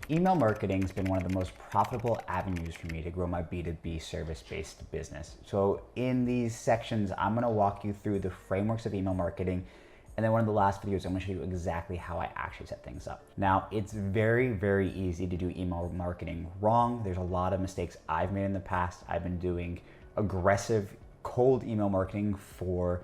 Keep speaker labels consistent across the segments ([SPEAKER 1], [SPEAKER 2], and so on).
[SPEAKER 1] Email marketing has been one of the most profitable avenues for me to grow my B2B service-based business. So in these sections, I'm gonna walk you through the frameworks of email marketing, and then one of the last videos, I'm gonna show you exactly how I actually set things up. Now, it's very, very easy to do email marketing wrong. There's a lot of mistakes I've made in the past. I've been doing aggressive cold email marketing for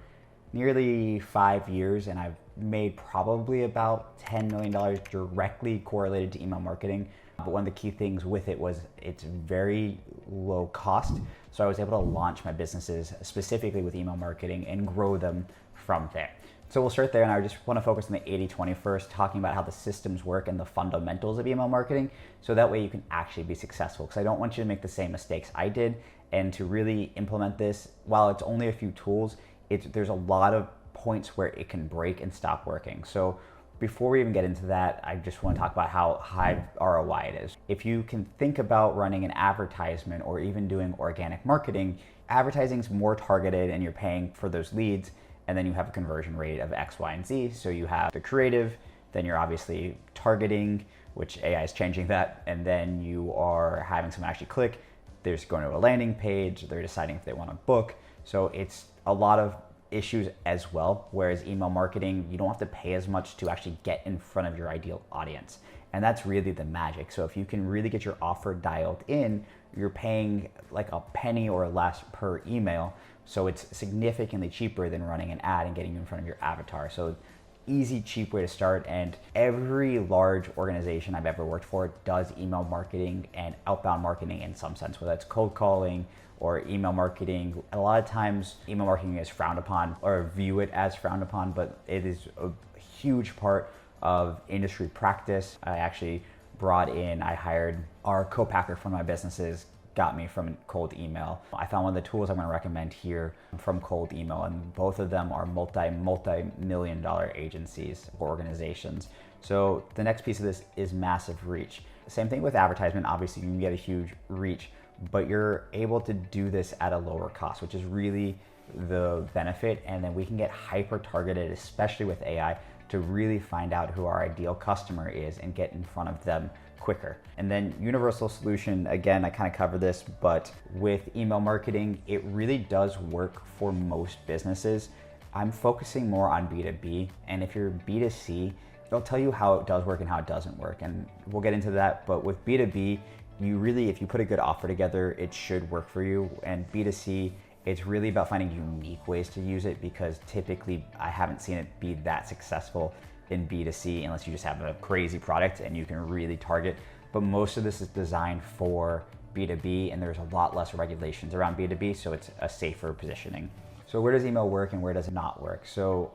[SPEAKER 1] nearly 5 years, and I've made probably about $10 million directly correlated to email marketing. But one of the key things with it was it's very low cost. So I was able to launch my businesses specifically with email marketing and grow them from there. So we'll start there, and I just want to focus on the 80-20 first, talking about how the systems work and the fundamentals of email marketing, so that way you can actually be successful. Because I don't want you to make the same mistakes I did, and to really implement this, while it's only a few tools, there's a lot of points where it can break and stop working. So before we even get into that, I just want to talk about how high ROI it is. If you can think about running an advertisement or even doing organic marketing, advertising is more targeted and you're paying for those leads, and then you have a conversion rate of X, Y, and Z. So you have the creative, then you're obviously targeting, which AI is changing that, and then you are having someone actually click. They're just going to a landing page, they're deciding if they want to book. So it's a lot of issues as well, whereas email marketing, you don't have to pay as much to actually get in front of your ideal audience. And that's really the magic. So if you can really get your offer dialed in, you're paying like a penny or less per email. So it's significantly cheaper than running an ad and getting you in front of your avatar. So easy, cheap way to start. And every large organization I've ever worked for does email marketing and outbound marketing in some sense, whether it's cold calling or email marketing. A lot of times email marketing is frowned upon or view it as frowned upon, but it is a huge part of industry practice. I hired our co-packer from my businesses, got me from cold email. I found one of the tools I'm gonna recommend here from cold email, and both of them are multi-million dollar agencies or organizations. So the next piece of this is massive reach. Same thing with advertisement. Obviously you can get a huge reach, but you're able to do this at a lower cost, which is really the benefit. And then we can get hyper targeted, especially with AI, to really find out who our ideal customer is and get in front of them quicker. And then universal solution, again, I kind of covered this, but with email marketing, it really does work for most businesses. I'm focusing more on B2B, and if you're B2C, they'll tell you how it does work and how it doesn't work, and we'll get into that. But with B2B, if you put a good offer together, it should work for you. And B2C, it's really about finding unique ways to use it, because typically I haven't seen it be that successful in B2C unless you just have a crazy product and you can really target. But most of this is designed for B2B, and there's a lot less regulations around B2B, so it's a safer positioning. So where does email work and where does it not work? So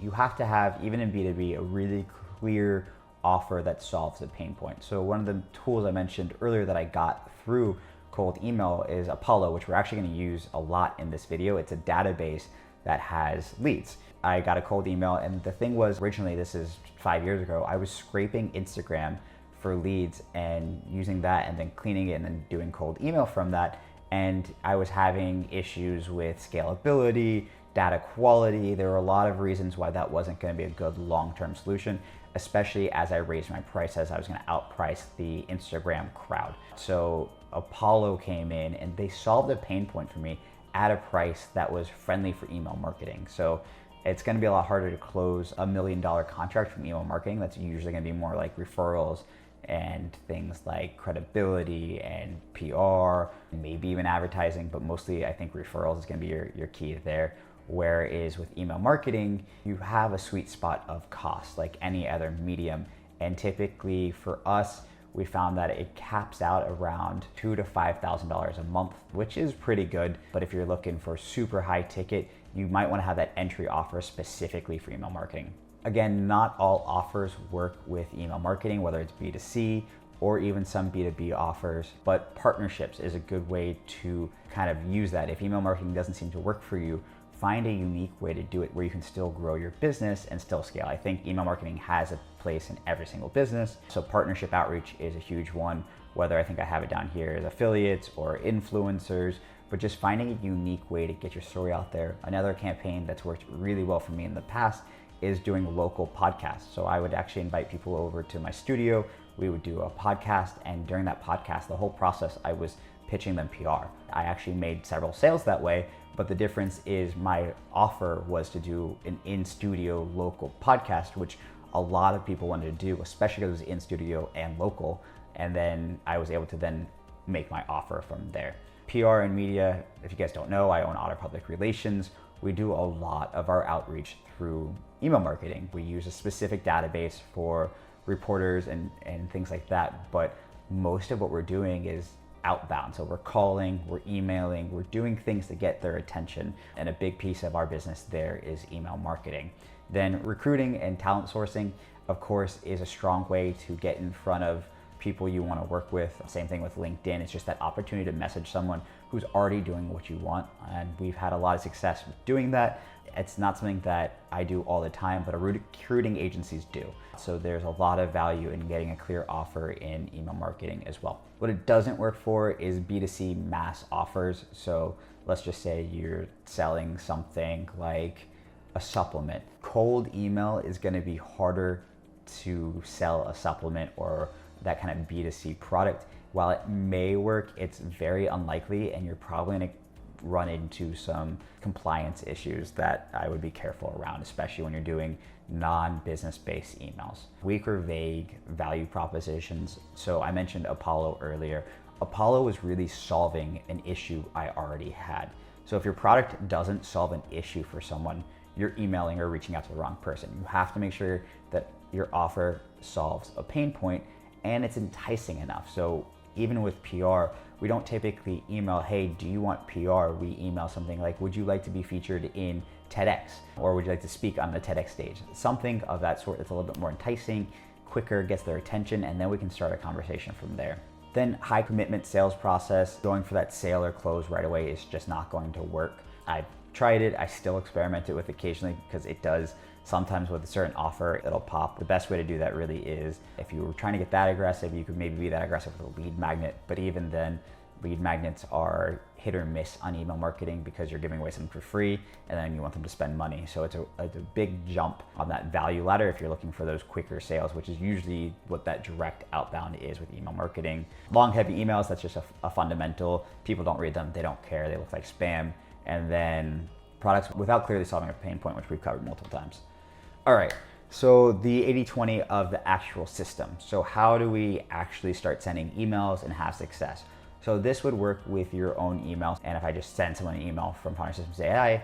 [SPEAKER 1] you have to have, even in B2B, a really clear offer that solves the pain point. So one of the tools I mentioned earlier that I got through cold email is Apollo, which we're actually going to use a lot in this video. It's a database that has leads. I got a cold email, and the thing was, originally, this is 5 years ago, I was scraping Instagram for leads and using that and then cleaning it and then doing cold email from that. And I was having issues with scalability, data quality. There were a lot of reasons why that wasn't going to be a good long-term solution, especially as I raised my prices. I was going to outprice the Instagram crowd. So Apollo came in and they solved a pain point for me at a price that was friendly for email marketing. So it's going to be a lot harder to close $1 million contract from email marketing. That's usually going to be more like referrals and things like credibility and PR, maybe even advertising, but mostly I think referrals is going to be your key there. Whereas with email marketing, you have a sweet spot of cost like any other medium. And typically for us, we found that it caps out around $2,000 to $5,000 a month, which is pretty good. But if you're looking for super high ticket, you might want to have that entry offer specifically for email marketing. Again, not all offers work with email marketing, whether it's B2C or even some B2B offers, but partnerships is a good way to kind of use that. If email marketing doesn't seem to work for you, find a unique way to do it where you can still grow your business and still scale. I think email marketing has a place in every single business. So partnership outreach is a huge one, whether I think I have it down here as affiliates or influencers, but just finding a unique way to get your story out there. Another campaign that's worked really well for me in the past is doing local podcasts. So I would actually invite people over to my studio. We would do a podcast, and during that podcast, the whole process, I was pitching them PR. I actually made several sales that way, but the difference is my offer was to do an in-studio local podcast, which a lot of people wanted to do, especially because it was in-studio and local. And then I was able to then make my offer from there. PR and media, if you guys don't know, I own Otter Public Relations. We do a lot of our outreach through email marketing. We use a specific database for reporters and things like that, but most of what we're doing is outbound. So we're calling, we're emailing, we're doing things to get their attention. And a big piece of our business there is email marketing. Then recruiting and talent sourcing, of course, is a strong way to get in front of people you want to work with. Same thing with LinkedIn. It's just that opportunity to message someone who's already doing what you want. And we've had a lot of success with doing that. It's not something that I do all the time, but recruiting agencies do. So there's a lot of value in getting a clear offer in email marketing as well. What it doesn't work for is B2C mass offers. So let's just say you're selling something like a supplement. Cold email is going to be harder to sell a supplement or that kind of B2C product. While it may work, it's very unlikely, and you're probably going to run into some compliance issues that I would be careful around, especially when you're doing non-business based emails. Weak or vague value propositions. So I mentioned Apollo earlier. Apollo was really solving an issue I already had. So if your product doesn't solve an issue for someone, you're emailing or reaching out to the wrong person. You have to make sure that your offer solves a pain point and it's enticing enough. So even with PR, we don't typically email, hey, do you want PR? We email something like, would you like to be featured in TEDx? Or would you like to speak on the TEDx stage? Something of that sort that's a little bit more enticing, quicker, gets their attention, and then we can start a conversation from there. Then high commitment sales process, going for that sale or close right away is just not going to work. I've tried it, I still experiment it with occasionally because it does. Sometimes with a certain offer, it'll pop. The best way to do that really is if you were trying to get that aggressive, you could maybe be that aggressive with a lead magnet. But even then, lead magnets are hit or miss on email marketing because you're giving away something for free and then you want them to spend money. So it's a big jump on that value ladder if you're looking for those quicker sales, which is usually what that direct outbound is with email marketing. Long, heavy emails, that's just a fundamental. People don't read them, they don't care, they look like spam. And then products without clearly solving a pain point, which we've covered multiple times. All right, so the 80-20 of the actual system. So how do we actually start sending emails and have success? So this would work with your own emails. And if I just send someone an email from Founder Systems AI,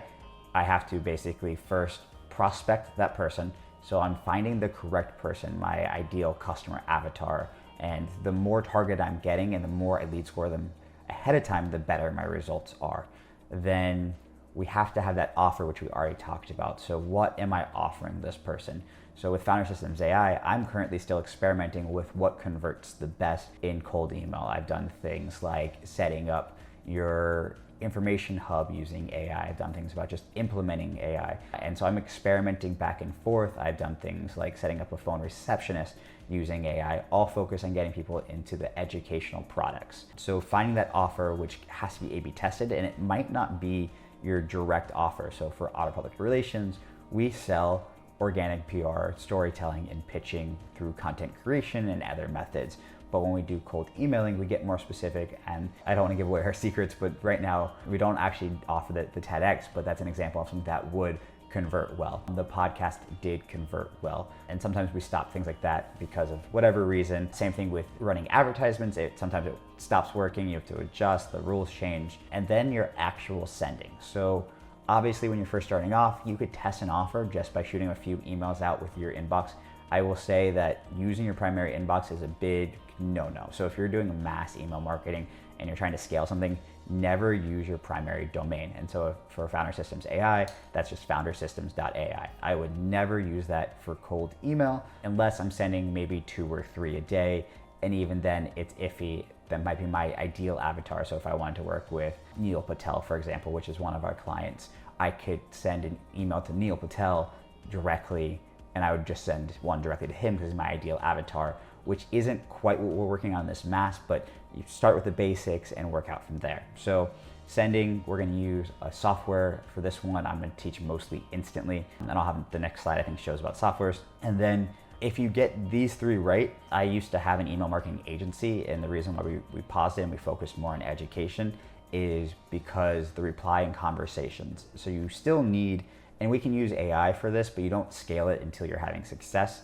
[SPEAKER 1] I have to basically first prospect that person. So I'm finding the correct person, my ideal customer avatar. And the more target I'm getting and the more I lead score them ahead of time, the better my results are. Then we have to have that offer, which we already talked about. So what am I offering this person? So with Founder Systems AI, I'm currently still experimenting with what converts the best in cold email. I've done things like setting up your information hub using AI. I've done things about just implementing AI. And so I'm experimenting back and forth. I've done things like setting up a phone receptionist using AI, all focused on getting people into the educational products. So finding that offer, which has to be A/B tested, and it might not be your direct offer. So for Otter Public Relations, we sell organic PR, storytelling, and pitching through content creation and other methods. But when we do cold emailing, we get more specific, and I don't want to give away our secrets, but right now we don't actually offer the TEDx, but that's an example of something that would convert well. The podcast did convert well, and sometimes we stop things like that because of whatever reason. Same thing with running advertisements. Sometimes it stops working, you have to adjust, the rules change, and then your actual sending. So obviously when you're first starting off, you could test an offer just by shooting a few emails out with your inbox. I will say that using your primary inbox is a big no-no. So if you're doing mass email marketing and you're trying to scale something, never use your primary domain. And so for Founder Systems AI, that's just foundersystems.ai. I would never use that for cold email unless I'm sending maybe 2 or 3 a day. And even then it's iffy. That might be my ideal avatar. So if I wanted to work with Neil Patel, for example, which is one of our clients, I could send an email to Neil Patel directly, and I would just send one directly to him because he's my ideal avatar, which isn't quite what we're working on this mass, but you start with the basics and work out from there. So Sending, we're gonna use a software for this one. I'm gonna teach mostly Instantly, and then I'll have the next slide I think shows about softwares. And then if you get these three right, I used to have an email marketing agency, and the reason why we paused it and we focused more on education is because the reply and conversations. So you still need, and we can use AI for this, but you don't scale it until you're having success.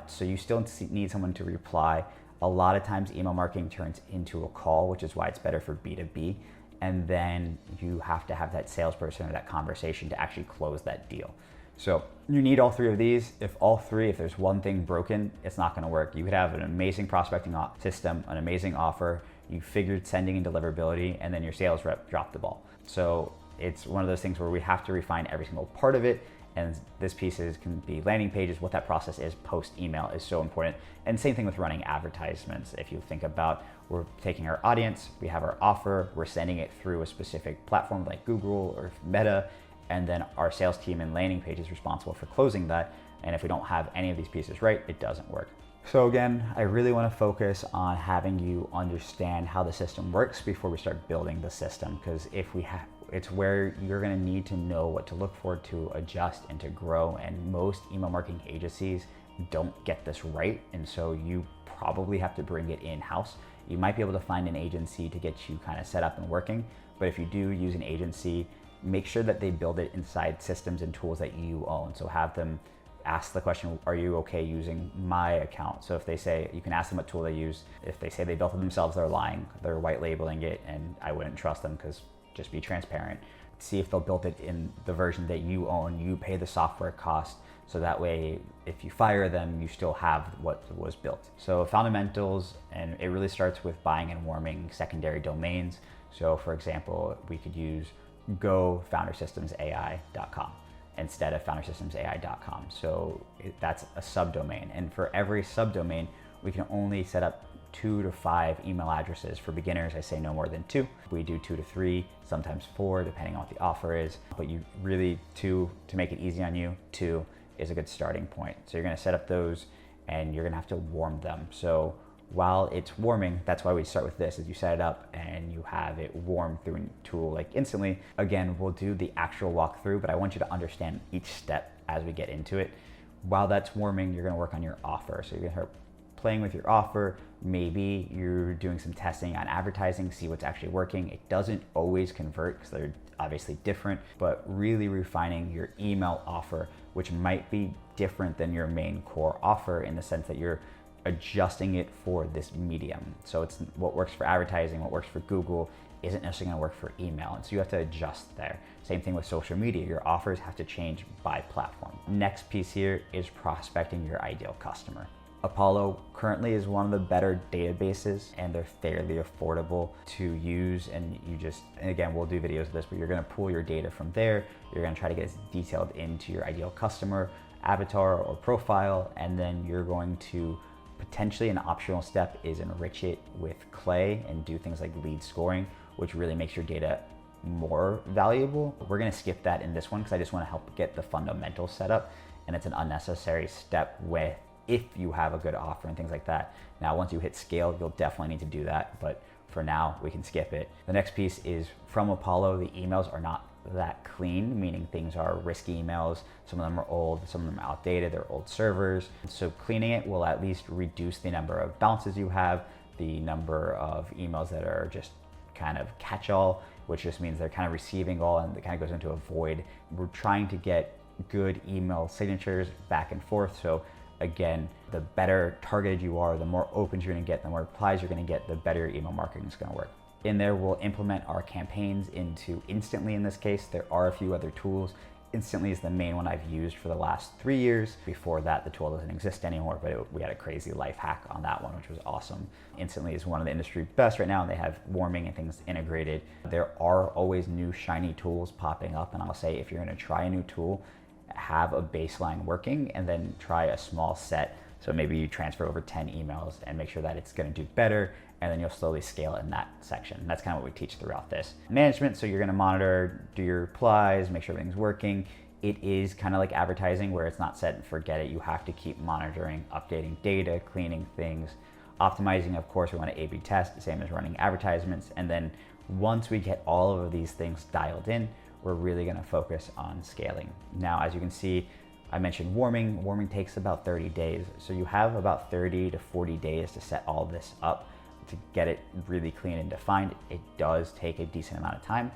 [SPEAKER 1] So you still need someone to reply. A lot of times email marketing turns into a call, which is why it's better for B2B. And then you have to have that salesperson or that conversation to actually close that deal. So you need all three of these. If there's one thing broken, it's not gonna work. You could have an amazing prospecting system, an amazing offer, you figured sending and deliverability, and then your sales rep dropped the ball. So it's one of those things where we have to refine every single part of it. And this piece can be landing pages, what that process is post email is so important. And same thing with running advertisements. If you think about, we're taking our audience, we have our offer, we're sending it through a specific platform like Google or Meta, and then our sales team and landing page is responsible for closing that. And if we don't have any of these pieces right, it doesn't work. So again, I really want to focus on having you understand how the system works before we start building the system, because it's where you're going to need to know what to look for to adjust and to grow. And most email marketing agencies don't get this right. And so you probably have to bring it in-house. You might be able to find an agency to get you kind of set up and working. But if you do use an agency, make sure that they build it inside systems and tools that you own. So have them ask the question, are you okay using my account? So if they say, you can ask them what tool they use. If they say they built it themselves, they're lying. They're white labeling it, and I wouldn't trust them, because just be transparent. See if they'll build it in the version that you own. You pay the software cost, so that way if you fire them, you still have what was built. So fundamentals, and it really starts with buying and warming secondary domains. So for example, we could use go.foundersystemsai.com instead of foundersystemsai.com. So that's a subdomain. And for every subdomain, we can only set up 2 to 5 email addresses. For beginners, I say no more than 2. We do 2 to 3, sometimes 4, depending on what the offer is. But you really, 2, to make it easy on you, 2 is a good starting point. So you're gonna set up those, and you're gonna have to warm them. So while it's warming, that's why we start with this, is you set it up and you have it warm through a tool like Instantly. Again, we'll do the actual walkthrough, but I want you to understand each step as we get into it. While that's warming, you're gonna work on your offer. So you're gonna start playing with your offer. Maybe you're doing some testing on advertising, see what's actually working. It doesn't always convert because they're obviously different, but really refining your email offer, which might be different than your main core offer in the sense that you're adjusting it for this medium. So it's what works for advertising, what works for Google isn't necessarily gonna work for email. And so you have to adjust there. Same thing with social media. Your offers have to change by platform. Next piece here is prospecting your ideal customer. Apollo currently is one of the better databases, and they're fairly affordable to use. And again, we'll do videos of this, but you're gonna pull your data from there. You're gonna try to get as detailed into your ideal customer avatar or profile, and then you're going to potentially, an optional step is enrich it with Clay and do things like lead scoring, which really makes your data more valuable. We're gonna skip that in this one because I just wanna help get the fundamentals set up, and it's an unnecessary step if you have a good offer and things like that. Now, once you hit scale, you'll definitely need to do that, but for now, we can skip it. The next piece is from Apollo, the emails are not that clean, meaning things are risky emails. Some of them are old, some of them are outdated, they're old servers. So cleaning it will at least reduce the number of bounces you have, the number of emails that are just kind of catch-all, which just means they're kind of receiving all and it kind of goes into a void. We're trying to get good email signatures back and forth. So again, the better targeted you are, the more opens you're gonna get, the more replies you're gonna get, the better your email marketing is gonna work. In there, we'll implement our campaigns into Instantly in this case. There are a few other tools. Instantly is the main one I've used for the last 3 years. Before that, the tool doesn't exist anymore, but we had a crazy life hack on that one, which was awesome. Instantly is one of the industry best right now, and they have warming and things integrated. There are always new shiny tools popping up, and I'll say if you're gonna try a new tool, have a baseline working and then try a small set. So maybe you transfer over 10 emails and make sure that it's gonna do better, and then you'll slowly scale in that section. And that's kind of what we teach throughout this. Management, so you're gonna monitor, do your replies, make sure everything's working. It is kind of like advertising where it's not set and forget it. You have to keep monitoring, updating data, cleaning things, optimizing. Of course, we want to A/B test, the same as running advertisements. And then Once we get all of these things dialed in, we're really gonna focus on scaling. Now, as you can see, I mentioned warming. Warming takes about 30 days. So you have about 30 to 40 days to set all this up to get it really clean and defined. It does take a decent amount of time.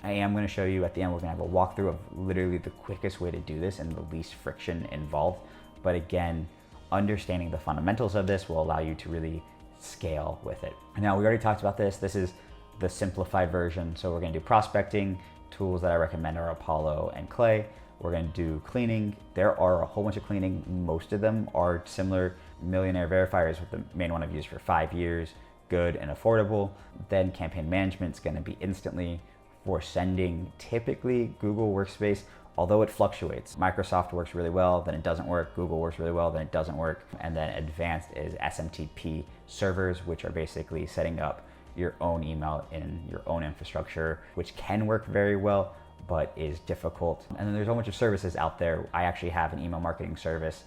[SPEAKER 1] I am gonna show you at the end, we're gonna have a walkthrough of literally the quickest way to do this and the least friction involved. But again, understanding the fundamentals of this will allow you to really scale with it. Now, we already talked about this. This is the simplified version. So we're gonna do prospecting. Tools that I recommend are Apollo and Clay. We're gonna do cleaning. There are a whole bunch of cleaning. Most of them are similar. Millionaire Verifier is the main one I've used for 5 years. Good and affordable. Then campaign management is gonna be instantly. For sending, typically Google Workspace, although it fluctuates. Microsoft works really well, then it doesn't work. Google works really well, then it doesn't work. And then advanced is SMTP servers, which are basically setting up your own email in your own infrastructure, which can work very well, but is difficult. And then there's a whole bunch of services out there. I actually have an email marketing service.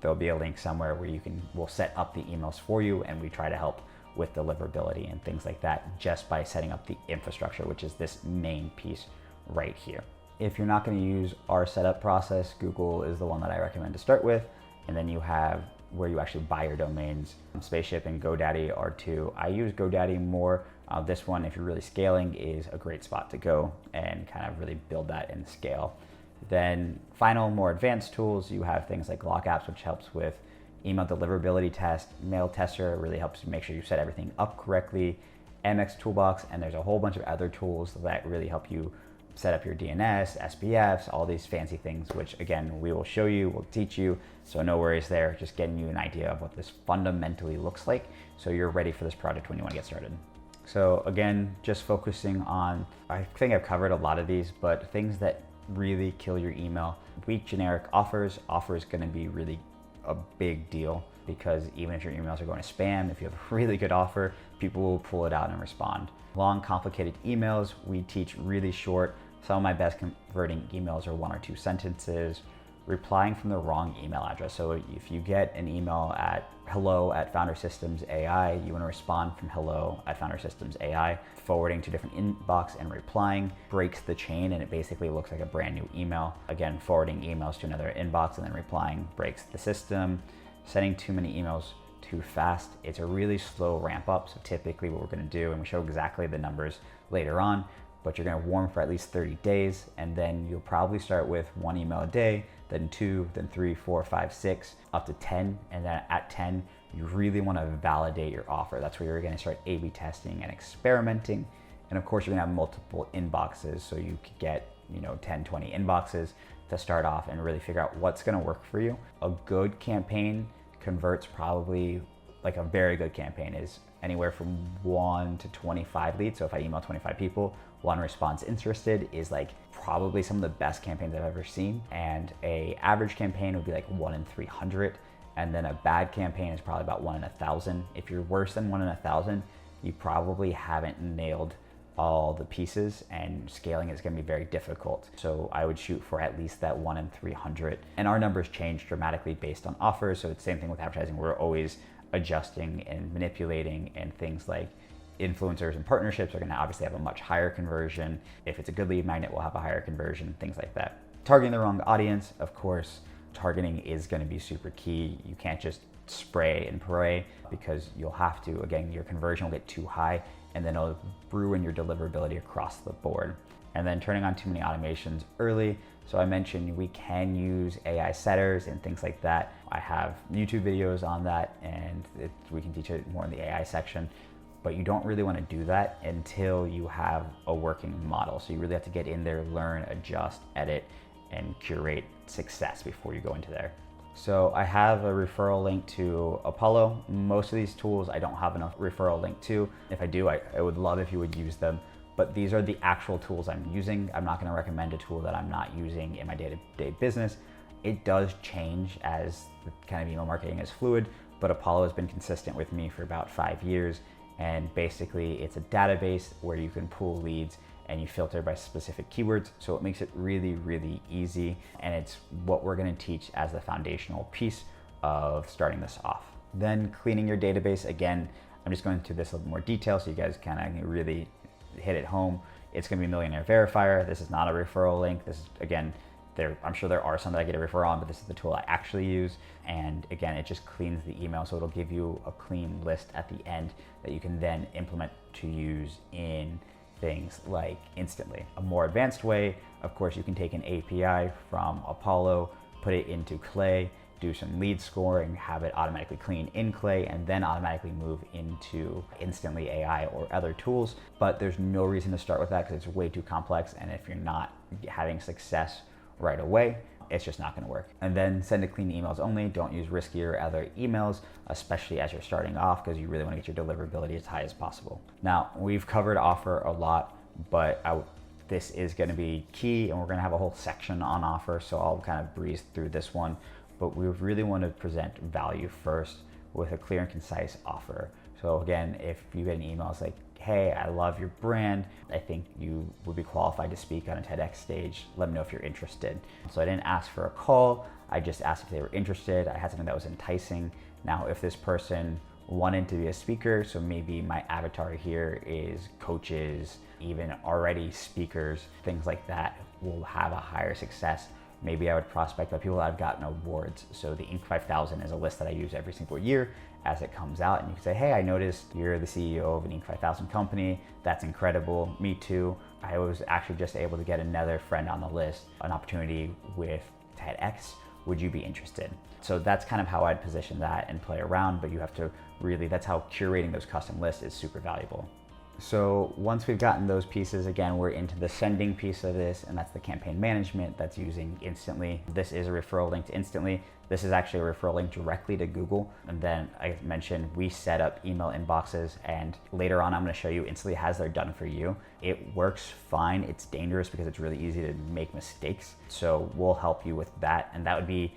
[SPEAKER 1] There'll be a link somewhere where we'll set up the emails for you, and we try to help with deliverability and things like that just by setting up the infrastructure, which is this main piece right here. If you're not going to use our setup process, Google is the one that I recommend to start with. And then you have where you actually buy your domains. Spaceship and GoDaddy are two. I use GoDaddy more. This one, if you're really scaling, is a great spot to go and kind of really build that and scale. Then final, more advanced tools, you have things like GlockApps, which helps with email deliverability test. Mail Tester really helps you make sure you set everything up correctly. MX Toolbox, and there's a whole bunch of other tools that really help you set up your DNS, SPFs, all these fancy things, which again, we will show you, we'll teach you. So no worries there, just getting you an idea of what this fundamentally looks like so you're ready for this project when you want to get started. So again, just focusing on, I think I've covered a lot of these, but things that really kill your email. Weak generic offers. Offer is gonna be really a big deal because even if your emails are going to spam, if you have a really good offer, people will pull it out and respond. Long, complicated emails, we teach really short. Some of my best converting emails are 1 or 2 sentences. Replying from the wrong email address. So if you get an email at hello@FounderSystemsAI, you want to respond from hello@FounderSystemsAI. Forwarding to different inbox and replying breaks the chain, and it basically looks like a brand new email. Again, forwarding emails to another inbox and then replying breaks the system. Sending too many emails too fast, it's a really slow ramp up. So typically what we're going to do, and we show exactly the numbers later on, but you're going to warm for at least 30 days, and then you'll probably start with 1 email a day, then 2, then 3, 4, 5, 6, up to 10. And then at 10, you really want to validate your offer. That's where you're going to start A/B testing and experimenting. And of course, you're going to have multiple inboxes. So you could get 10, 20 inboxes to start off and really figure out what's going to work for you. A good campaign converts probably, like a very good campaign is anywhere from 1 to 25 leads. So if I email 25 people, 1 response interested is like probably some of the best campaigns I've ever seen. And a average campaign would be like 1 in 300. And then a bad campaign is probably about 1 in 1,000. If you're worse than 1 in 1,000, you probably haven't nailed all the pieces, and scaling is going to be very difficult. So I would shoot for at least that 1 in 300. And our numbers change dramatically based on offers. So it's the same thing with advertising. We're always adjusting and manipulating, and things like influencers and partnerships are going to obviously have a much higher conversion. If it's a good lead magnet, we'll have a higher conversion, things like that. Targeting the wrong audience, of course, targeting is going to be super key. You can't just spray and pray, because you'll have to, again, your conversion will get too high and then it'll ruin your deliverability across the board. And then turning on too many automations early. So I mentioned we can use AI setters and things like that. I have YouTube videos on that, and we can teach it more in the AI section, but you don't really want to do that until you have a working model. So you really have to get in there, learn, adjust, edit, and curate success before you go into there. So I have a referral link to Apollo. Most of these tools I don't have enough referral link to. If I do, I would love if you would use them. But these are the actual tools I'm using. I'm not gonna recommend a tool that I'm not using in my day-to-day business. It does change as the kind of email marketing is fluid, but Apollo has been consistent with me for about 5 years. And basically it's a database where you can pull leads and you filter by specific keywords. So it makes it really, really easy. And it's what we're gonna teach as the foundational piece of starting this off. Then cleaning your database. Again, I'm just going into this a little more detail so you guys kind of really hit it home, it's going to be Millionaire Verifier. This is not a referral link. This is, again, I'm sure there are some that I get a referral on, but this is the tool I actually use. And again, it just cleans the email, so it'll give you a clean list at the end that you can then implement to use in things like Instantly. A more advanced way, of course, you can take an API from Apollo, put it into Clay, do some lead scoring, have it automatically clean in Clay, and then automatically move into Instantly AI or other tools. But there's no reason to start with that because it's way too complex, and if you're not having success right away, it's just not going to work. And then send to clean emails only. Don't use riskier other emails, especially as you're starting off, because you really want to get your deliverability as high as possible. Now, we've covered offer a lot, but this is going to be key, and we're going to have a whole section on offer, so I'll kind of breeze through this one. But we really want to present value first with a clear and concise offer. So again, if you get an email, it's like, hey, I love your brand. I think you would be qualified to speak on a TEDx stage. Let me know if you're interested. So I didn't ask for a call. I just asked if they were interested. I had something that was enticing. Now, if this person wanted to be a speaker, so maybe my avatar here is coaches, even already speakers, things like that will have a higher success. Maybe I would prospect by people that have gotten awards. So the Inc. 5000 is a list that I use every single year as it comes out. And you can say, hey, I noticed you're the CEO of an Inc. 5000 company. That's incredible. Me too. I was actually just able to get another friend on the list, an opportunity with TEDx. Would you be interested? So that's kind of how I'd position that and play around, but you have to really, that's how curating those custom lists is super valuable. So once we've gotten those pieces, again, we're into the sending piece of this, and that's the campaign management that's using Instantly. This is a referral link to Instantly. This is actually a referral link directly to Google. And then I mentioned we set up email inboxes, and later on I'm going to show you Instantly has their done for you. It works fine. It's dangerous because it's really easy to make mistakes. So we'll help you with that. And that would be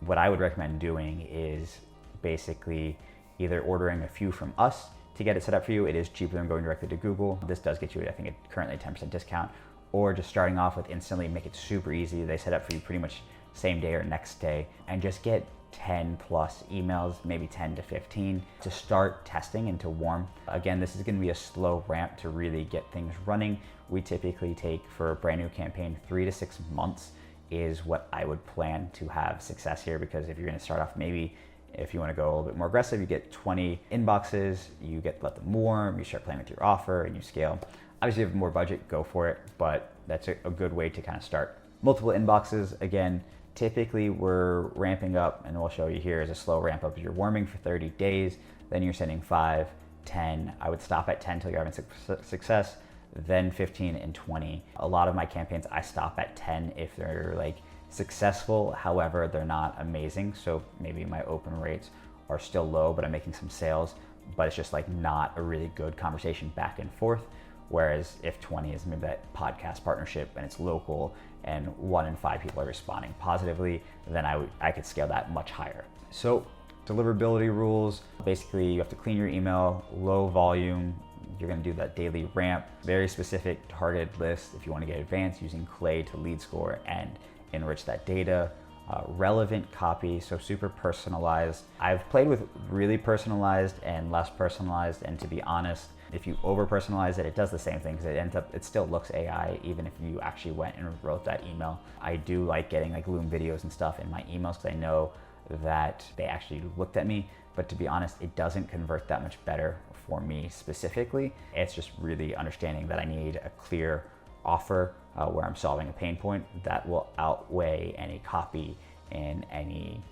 [SPEAKER 1] what I would recommend doing is basically either ordering a few from us to get it set up for you. It is cheaper than going directly to Google. This does get you, I think, currently a 10% discount, or just starting off with Instantly, make it super easy. They set up for you pretty much same day or next day, and just get 10 plus emails, maybe 10 to 15 to start testing and to warm. Again, this is going to be a slow ramp to really get things running. We typically take, for a brand new campaign, 3 to 6 months is what I would plan to have success here, because if you're going to start off, maybe if you want to go a little bit more aggressive, you get 20 inboxes, you get to let them warm, you start playing with your offer, and you scale. Obviously, if you have more budget, go for it, but that's a good way to kind of start. Multiple inboxes, again, typically we're ramping up, and we'll show you here is a slow ramp up. You're warming for 30 days, then you're sending 5, 10. I would stop at 10 until you're having success, then 15 and 20. A lot of my campaigns, I stop at 10 if they're like successful. However, they're not amazing. So maybe my open rates are still low, but I'm making some sales, but it's just like not a really good conversation back and forth. Whereas if 20 is maybe that podcast partnership and it's local and 1 in 5 people are responding positively, then I could scale that much higher. So deliverability rules, basically you have to clean your email, low volume. You're going to do that daily ramp, very specific targeted list. If you want to get advanced, using Clay to lead score and enrich that data. Relevant copy, so super personalized. I've played with really personalized and less personalized, and to be honest, if you over personalize it, it does the same thing because it still looks AI even if you actually went and wrote that email. I do like getting like Loom videos and stuff in my emails because I know that they actually looked at me, but to be honest, it doesn't convert that much better for me specifically. It's just really understanding that I need a clear offer where I'm solving a pain point that will outweigh any copy and any,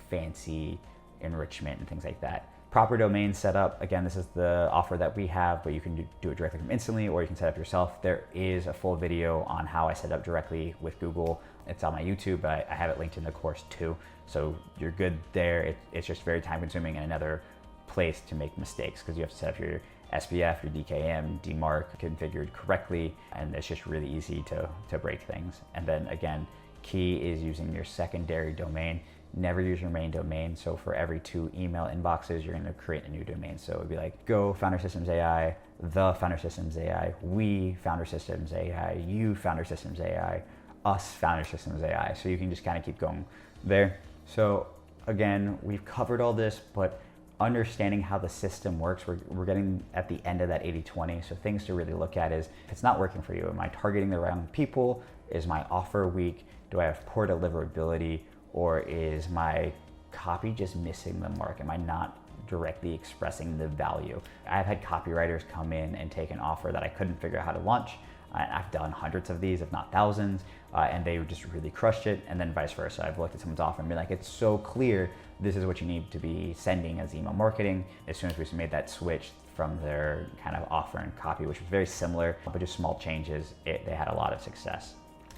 [SPEAKER 1] fancy enrichment and things like that. Proper domain setup, again, this is the offer that we have, but you can do it directly from Instantly, or you can set up yourself. There is a full video on how I set up directly with Google. It's on my YouTube, but I have it linked in the course too. So you're good there. It's just very time consuming and another place to make mistakes because you have to set up your SPF, your DKM, DMARC configured correctly, and it's just really easy to break things. And then again, key is using your secondary domain. Never use your main domain. So for every 2 email inboxes, you're going to create a new domain. So it would be like Go Founder Systems AI, The Founder Systems AI, We Founder Systems AI, You Founder Systems AI, Us Founder Systems AI. So you can just kind of keep going there. So again, we've covered all this, but understanding how the system works, we're getting at the end of that 80-20. So things to really look at is, if it's not working for you, am I targeting the wrong people? Is my offer weak? Do I have poor deliverability? Or is my copy just missing the mark? Am I not directly expressing the value? I've had copywriters come in and take an offer that I couldn't figure out how to launch. I've done hundreds of these, if not thousands, and they just really crushed it, and then vice versa. I've looked at someone's offer and been like, it's so clear, this is what you need to be sending as email marketing. As soon as we made that switch from their kind of offer and copy, which was very similar, but just small changes, they had a lot of success.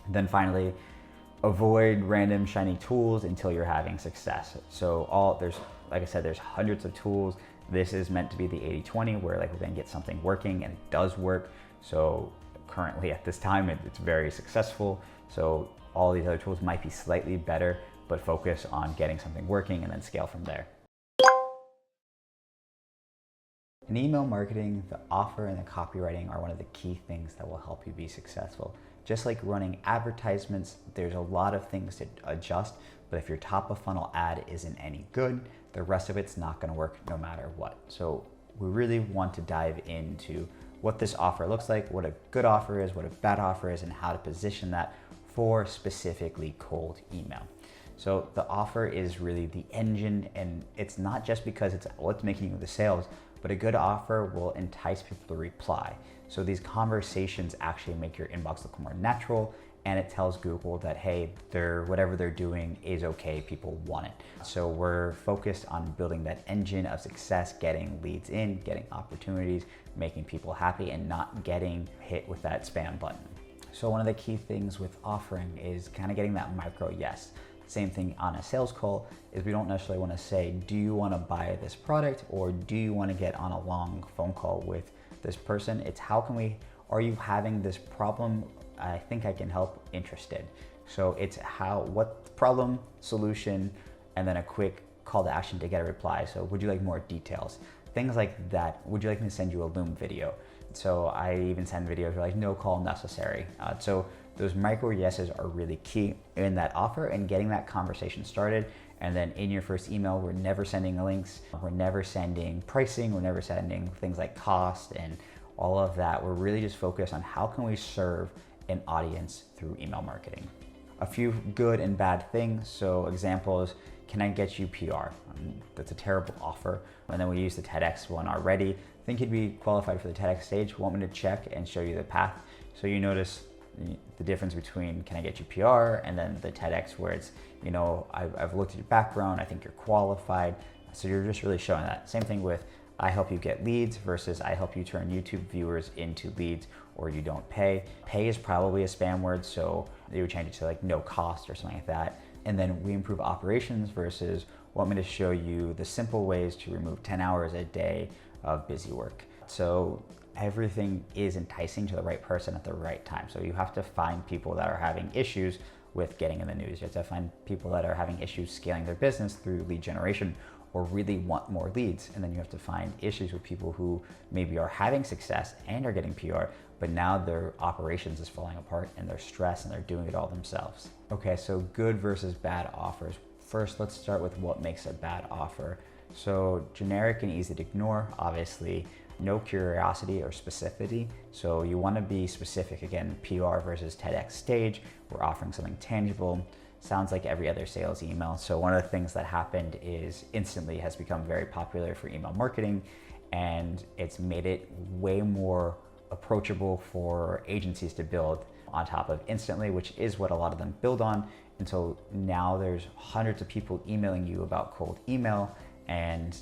[SPEAKER 1] Then finally, avoid random shiny tools until you're having success. So like I said, there's hundreds of tools. This is meant to be the 80-20, where like we're gonna get something working, and it does work. So currently at this time, it's very successful. So all these other tools might be slightly better, but focus on getting something working and then scale from there. In email marketing, the offer and the copywriting are one of the key things that will help you be successful. Just like running advertisements, there's a lot of things to adjust, but if your top of funnel ad isn't any good, the rest of it's not gonna work no matter what. So we really want to dive into what this offer looks like, what a good offer is, what a bad offer is, and how to position that for specifically cold email. So the offer is really the engine, and it's not just because it's what's making you the sales, but a good offer will entice people to reply. So these conversations actually make your inbox look more natural, and it tells Google that, hey, whatever they're doing is okay, people want it. So we're focused on building that engine of success, getting leads in, getting opportunities, making people happy, and not getting hit with that spam button. So one of the key things with offering is kind of getting that micro yes. Same thing on a sales call is we don't necessarily want to say, do you want to buy this product, or do you want to get on a long phone call with this person? It's are you having this problem? I think I can help, interested. So it's what problem, solution, and then a quick call to action to get a reply. So would you like more details? Things like that. Would you like me to send you a Loom video? So I even send videos like no call necessary. So those micro yeses are really key in that offer and getting that conversation started. And then in your first email, we're never sending links, we're never sending pricing, we're never sending things like cost and all of that. We're really just focused on how can we serve an audience through email marketing. A few good and bad things. So examples, can I get you PR? That's a terrible offer. And then we use the TEDx one already. Think you'd be qualified for the TEDx stage. Want me to check and show you the path. So you notice the difference between can I get you PR and then the TEDx, where it's, I've looked at your background, I think you're qualified. So you're just really showing that. Same thing with I help you get leads versus I help you turn YouTube viewers into leads, or you don't pay. Pay is probably a spam word, so they would change it to like no cost or something like that. And then we improve operations versus want me to show you the simple ways to remove 10 hours a day of busy work. So everything is enticing to the right person at the right time. So you have to find people that are having issues with getting in the news. You have to find people that are having issues scaling their business through lead generation or really want more leads. And then you have to find issues with people who maybe are having success and are getting PR, but now their operations is falling apart and they're stressed and they're doing it all themselves. Okay, so good versus bad offers. First, let's start with what makes a bad offer. So generic and easy to ignore, obviously. No curiosity or specificity. So you want to be specific. Again, PR versus TEDx stage. We're offering something tangible. Sounds like every other sales email. So one of the things that happened is Instantly has become very popular for email marketing, and it's made it way more approachable for agencies to build on top of Instantly, which is what a lot of them build on. And so now there's hundreds of people emailing you about cold email, and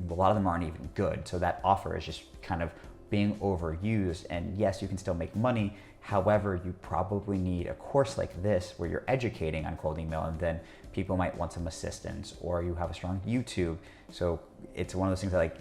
[SPEAKER 1] a lot of them aren't even good. So that offer is just kind of being overused. And yes, you can still make money. However, you probably need a course like this where you're educating on cold email, and then people might want some assistance, or you have a strong YouTube. So it's one of those things that like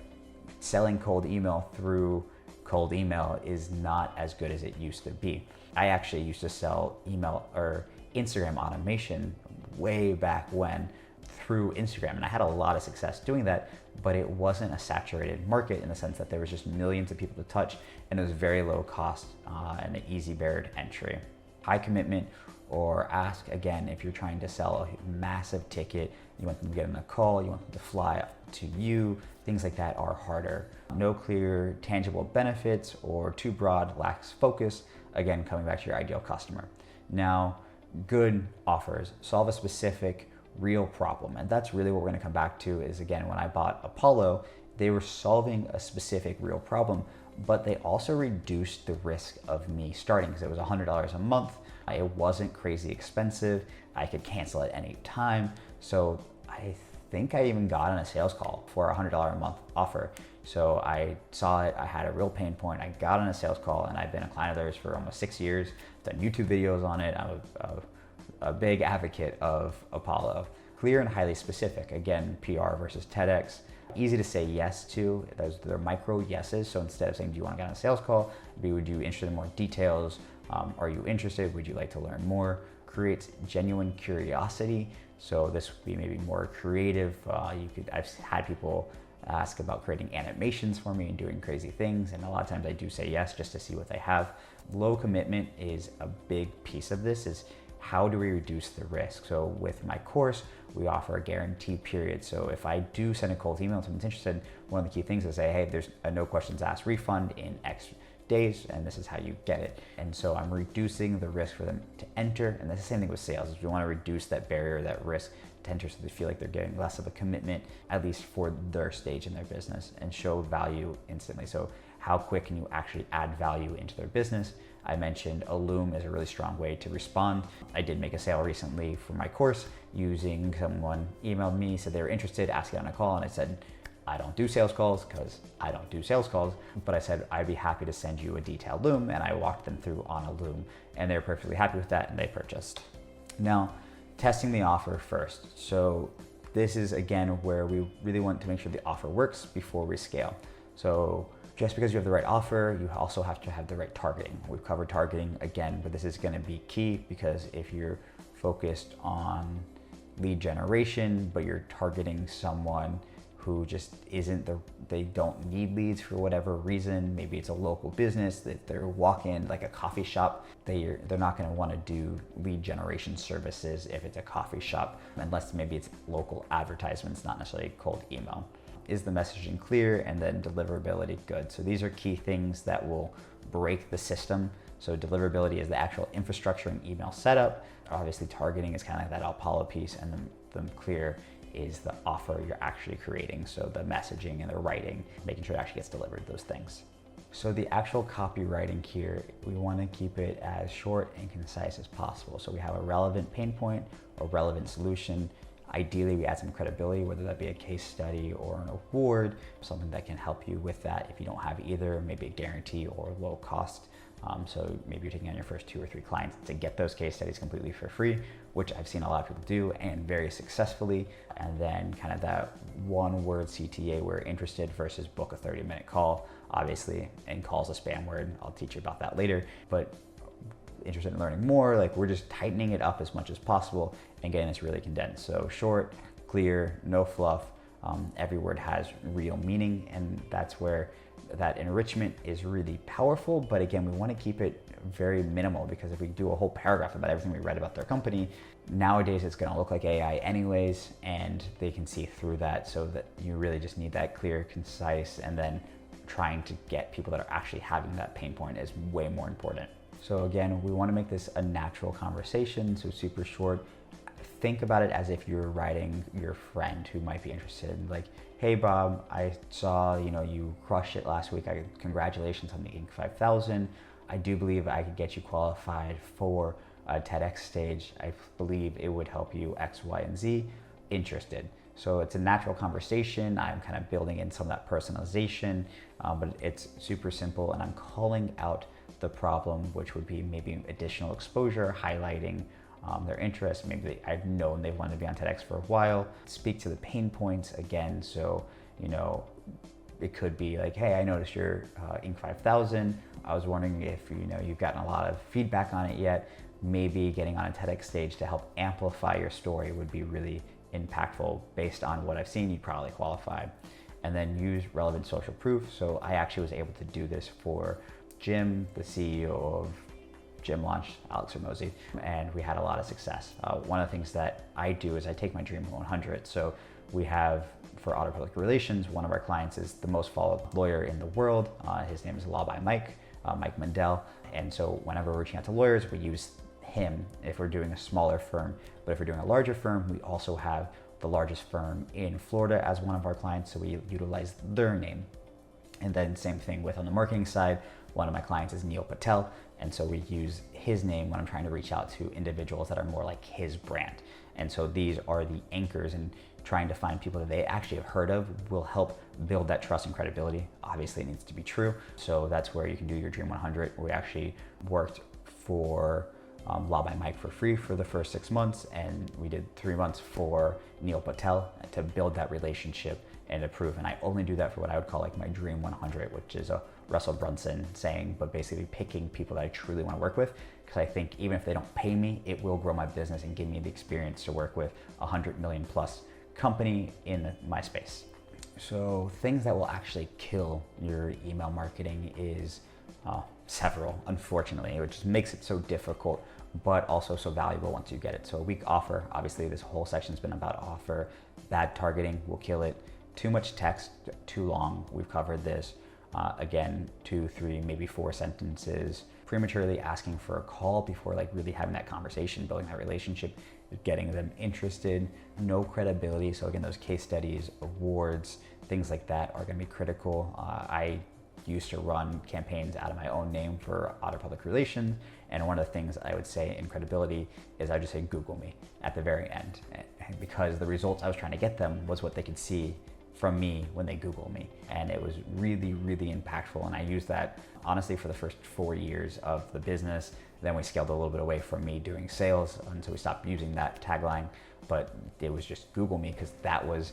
[SPEAKER 1] selling cold email through cold email is not as good as it used to be. I actually used to sell email or Instagram automation way back when through Instagram, and I had a lot of success doing that, but it wasn't a saturated market in the sense that there was just millions of people to touch, and it was very low cost and an easy barrier to entry. High commitment or ask again if you're trying to sell a massive ticket, you want them to get on a call, you want them to fly to you, things like that are harder. No clear tangible benefits or too broad, lacks focus, again coming back to your ideal customer. Now, good offers solve a specific real problem, and that's really what we're going to come back to. Is again, when I bought Apollo, they were solving a specific real problem, but they also reduced the risk of me starting, because it was $100 a month. It wasn't crazy expensive. I could cancel at any time. So I think I even got on a sales call for a $100 a month offer. So I saw it, I had a real pain point. I got on a sales call, and I've been a client of theirs for almost 6 years, done YouTube videos on it. I'm a big advocate of Apollo. Clear and highly specific. Again, PR versus TEDx. Easy to say yes to. They're micro yeses. So instead of saying, do you want to get on a sales call? Would you interested in more details? Are you interested? Would you like to learn more? Creates genuine curiosity. So this would be maybe more creative. I've had people ask about creating animations for me and doing crazy things, and a lot of times I do say yes just to see what they have. Low commitment is a big piece of this. Is how do we reduce the risk? So with my course, we offer a guarantee period. So if I do send a cold email to someone's interested, one of the key things is say, hey, there's a no questions asked refund in X days, and this is how you get it. And so I'm reducing the risk for them to enter. And that's the same thing with sales. Is we want to reduce that barrier, that risk to enter, so they feel like they're getting less of a commitment, at least for their stage in their business, and show value instantly. So how quick can you actually add value into their business? I mentioned a Loom is a really strong way to respond. I did make a sale recently for my course using someone emailed me, said they were interested, asked it on a call, and I said, I don't do sales calls because I don't do sales calls, but I said, I'd be happy to send you a detailed Loom, and I walked them through on a Loom, and they were perfectly happy with that, and they purchased. Now, testing the offer first. So this is again where we really want to make sure the offer works before we scale. So just because you have the right offer, you also have to have the right targeting. We've covered targeting again, but this is going to be key, because if you're focused on lead generation, but you're targeting someone who just they don't need leads for whatever reason, maybe it's a local business that they're walk-in, like a coffee shop, they're not going to want to do lead generation services if it's a coffee shop, unless maybe it's local advertisements, not necessarily cold email. Is the messaging clear? And then deliverability good. So these are key things that will break the system. So deliverability is the actual infrastructure and email setup. Obviously targeting is kind of like that Apollo piece, and the clear is the offer you're actually creating. So the messaging and the writing, making sure it actually gets delivered, those things. So the actual copywriting here, we want to keep it as short and concise as possible. So we have a relevant pain point or relevant solution. Ideally, we add some credibility, whether that be a case study or an award, something that can help you with that. If you don't have either, maybe a guarantee or low cost. So maybe you're taking on your first 2 or 3 clients to get those case studies completely for free, which I've seen a lot of people do and very successfully. And then kind of that one word CTA, we're interested versus book a 30-minute call, obviously, and call's a spam word. I'll teach you about that later, but interested in learning more, like we're just tightening it up as much as possible and getting this really condensed. So short, clear, no fluff. Every word has real meaning, and that's where that enrichment is really powerful. But again, we want to keep it very minimal, because if we do a whole paragraph about everything we read about their company, nowadays it's going to look like AI anyways, and they can see through that. So that you really just need that clear, concise, and then trying to get people that are actually having that pain point is way more important. So again, we want to make this a natural conversation, so super short. Think about it as if you're writing your friend who might be interested. Like, hey Bob, I saw you crushed it last week. Congratulations on the Inc. 5000. I do believe I could get you qualified for a TEDx stage. I believe it would help you X, Y, and Z. Interested. So it's a natural conversation. I'm kind of building in some of that personalization, but it's super simple, and I'm calling out the problem, which would be maybe additional exposure, highlighting their interest. Maybe I've known they've wanted to be on TEDx for a while. Speak to the pain points again. So, it could be like, hey, I noticed your Inc. 5000. I was wondering if you've gotten a lot of feedback on it yet. Maybe getting on a TEDx stage to help amplify your story would be really impactful. Based on what I've seen, you'd probably qualify. And then use relevant social proof. So I actually was able to do this for Jim, the CEO of gym launch, Alex Ramosi, and we had a lot of success. One of the things that I do is I take my Dream 100. So we have, for Otter Public Relations, one of our clients is the most followed lawyer in the world. His name is Law by Mike, Mike Mandel. And so whenever we're reaching out to lawyers, we use him if we're doing a smaller firm. But if we're doing a larger firm, we also have the largest firm in Florida as one of our clients, so we utilize their name. And then same thing with on the marketing side, one of my clients is Neil Patel, and so we use his name when I'm trying to reach out to individuals that are more like his brand. And so these are the anchors, and trying to find people that they actually have heard of will help build that trust and credibility. Obviously it needs to be true. So that's where you can do your Dream 100. We actually worked for Law by Mike for free for the first 6 months, and we did 3 months for Neil Patel to build that relationship and approve. And I only do that for what I would call like my Dream 100, which is a Russell Brunson saying, but basically picking people that I truly want to work with, because I think even if they don't pay me, it will grow my business and give me the experience to work with 100 million plus company in my space. So things that will actually kill your email marketing is several, unfortunately, which makes it so difficult, but also so valuable once you get it. So a weak offer, obviously this whole section's been about offer. Bad targeting will kill it. Too much text, too long, we've covered this. Again, 2, 3, maybe 4 sentences. Prematurely asking for a call before like really having that conversation, building that relationship, getting them interested. No credibility. So again, those case studies, awards, things like that are gonna be critical. I used to run campaigns out of my own name for Otter Public Relations, and one of the things I would say in credibility is I just say Google me at the very end, because the results I was trying to get them was what they could see from me when they Google me, and it was really, really impactful. And I used that honestly for the first 4 years of the business. Then we scaled a little bit away from me doing sales until we stopped using that tagline, but it was just Google me, because that was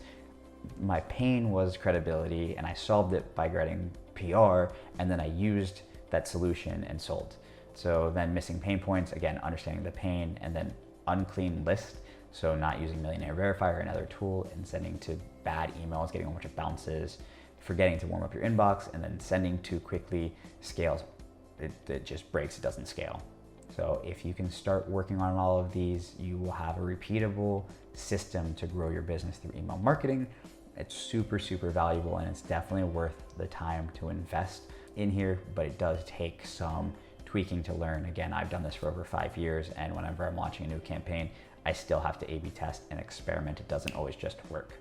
[SPEAKER 1] my pain, was credibility, and I solved it by getting PR, and then I used that solution and sold. So then missing pain points, again, understanding the pain, and then unclean list. So not using Millionaire Verifier, another tool, and sending to bad emails, getting a bunch of bounces, forgetting to warm up your inbox, and then sending too quickly scales. It just breaks, it doesn't scale. So if you can start working on all of these, you will have a repeatable system to grow your business through email marketing. It's super, super valuable, and it's definitely worth the time to invest in here, but it does take some tweaking to learn. Again, I've done this for over 5 years, and whenever I'm launching a new campaign, I still have to A/B test and experiment. It doesn't always just work.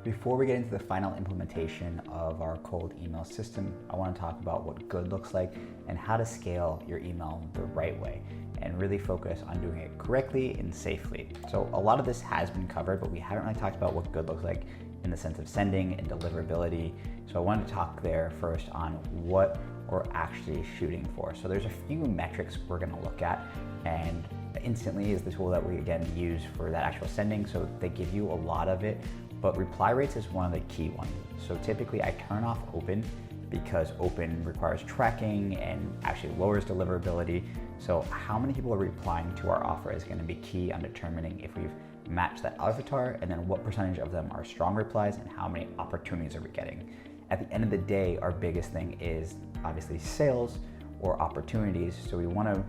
[SPEAKER 1] Before we get into the final implementation of our cold email system, I want to talk about what good looks like and how to scale your email the right way, and really focus on doing it correctly and safely. So a lot of this has been covered, but we haven't really talked about what good looks like in the sense of sending and deliverability. So I wanted to talk there first on what we're actually shooting for. So there's a few metrics we're going to look at, and Instantly is the tool that we again use for that actual sending. So they give you a lot of it, but reply rates is one of the key ones. So typically I turn off open because open requires tracking and actually lowers deliverability. So how many people are replying to our offer is going to be key on determining if we've matched that avatar, and then what percentage of them are strong replies and how many opportunities are we getting. At the end of the day, our biggest thing is obviously sales or opportunities. So we want to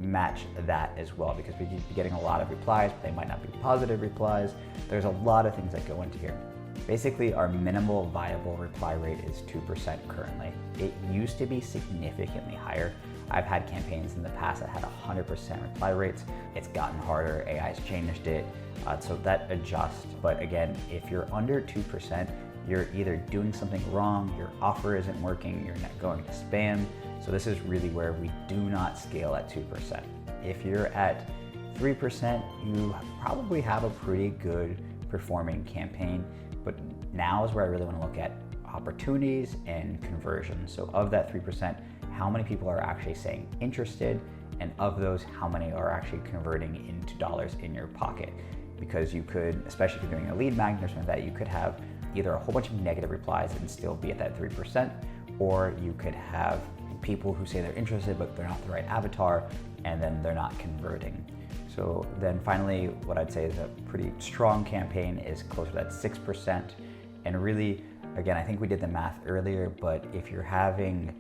[SPEAKER 1] match that as well, because we could be getting a lot of replies, but they might not be positive replies. There's a lot of things that go into here. Basically, our minimal viable reply rate is 2% currently. It used to be significantly higher. I've had campaigns in the past that had 100% reply rates. It's gotten harder, AI's changed it, so that adjusts. But again, if you're under 2%, you're either doing something wrong, your offer isn't working, you're not going to spam. So this is really where we do not scale at 2%. If you're at 3%, you probably have a pretty good performing campaign, but now is where I really want to look at opportunities and conversions. So of that 3%, how many people are actually saying interested? And of those, how many are actually converting into dollars in your pocket? Because you could, especially if you're doing a lead magnet or something like that, you could have either a whole bunch of negative replies and still be at that 3%, or you could have people who say they're interested, but they're not the right avatar, and then they're not converting. So then finally, what I'd say is a pretty strong campaign is closer to that 6%. And really, again, I think we did the math earlier, but if you're having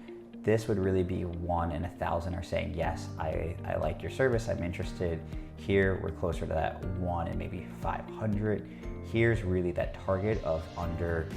[SPEAKER 1] this would really be 1 in 1,000 are saying, yes, I like your service, I'm interested. Here, we're closer to that 1 in maybe 500. Here's really that target of under,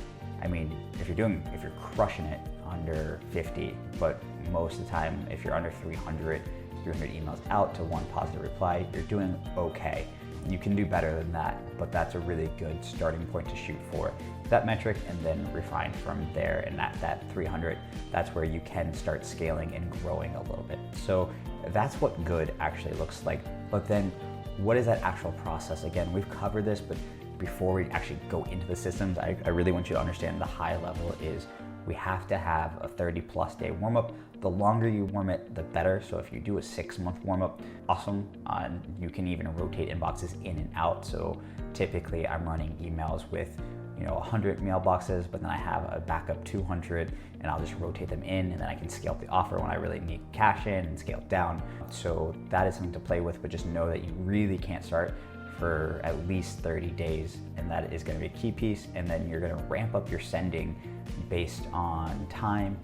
[SPEAKER 1] I mean, if you're crushing it, under 50, but most of the time, if you're under 300 emails out to 1 positive reply, you're doing okay. You can do better than that, but that's a really good starting point to shoot for that metric, and then refine from there. And that 300, that's where you can start scaling and growing a little bit. So that's what good actually looks like. But then what is that actual process? Again, we've covered this, but before we actually go into the systems, I really want you to understand the high level is we have to have a 30+ day warm-up. The longer you warm it, the better. So if you do a 6-month warm-up, awesome. You can even rotate inboxes in and out. So typically I'm running emails with 100 mailboxes, but then I have a backup 200, and I'll just rotate them in, and then I can scale up the offer when I really need cash in and scale it down. So that is something to play with, but just know that you really can't start for at least 30 days, and that is going to be a key piece. And then you're going to ramp up your sending based on time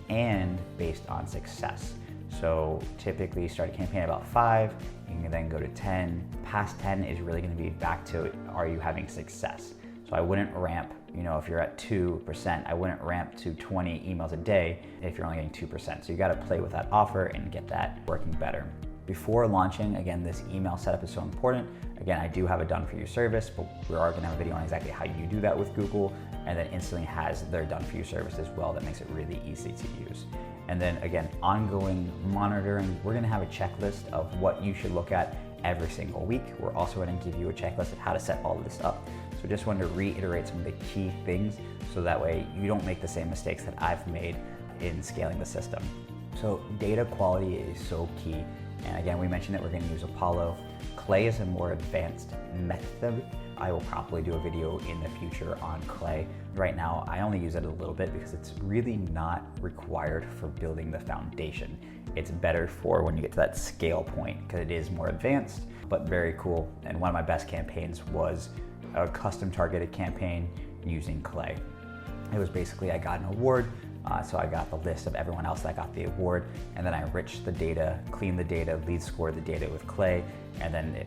[SPEAKER 1] and based on success. So typically start a campaign at about 5, you can then go to 10. Past 10 is really going to be back to, are you having success? So I wouldn't ramp, if you're at 2%, I wouldn't ramp to 20 emails a day if you're only getting 2%. So you got to play with that offer and get that working better. Before launching, again, this email setup is so important. Again, I do have a done for you service, but we are going to have a video on exactly how you do that with Google, and then instantly has their done for you service as well. That makes it really easy to use. And then again, ongoing monitoring, we're going to have a checklist of what you should look at every single week. We're also going to give you a checklist of how to set all of this up. So just wanted to reiterate some of the key things so that way you don't make the same mistakes that I've made in scaling the system. So data quality is so key. And again, we mentioned that we're going to use Apollo. Clay is a more advanced method. I will probably do a video in the future on Clay. Right now, I only use it a little bit because it's really not required for building the foundation. It's better for when you get to that scale point because it is more advanced, but very cool. And one of my best campaigns was a custom targeted campaign using Clay. It was basically, I got an award, so I got the list of everyone else that got the award, and then I enriched the data, cleaned the data, lead scored the data with Clay, and then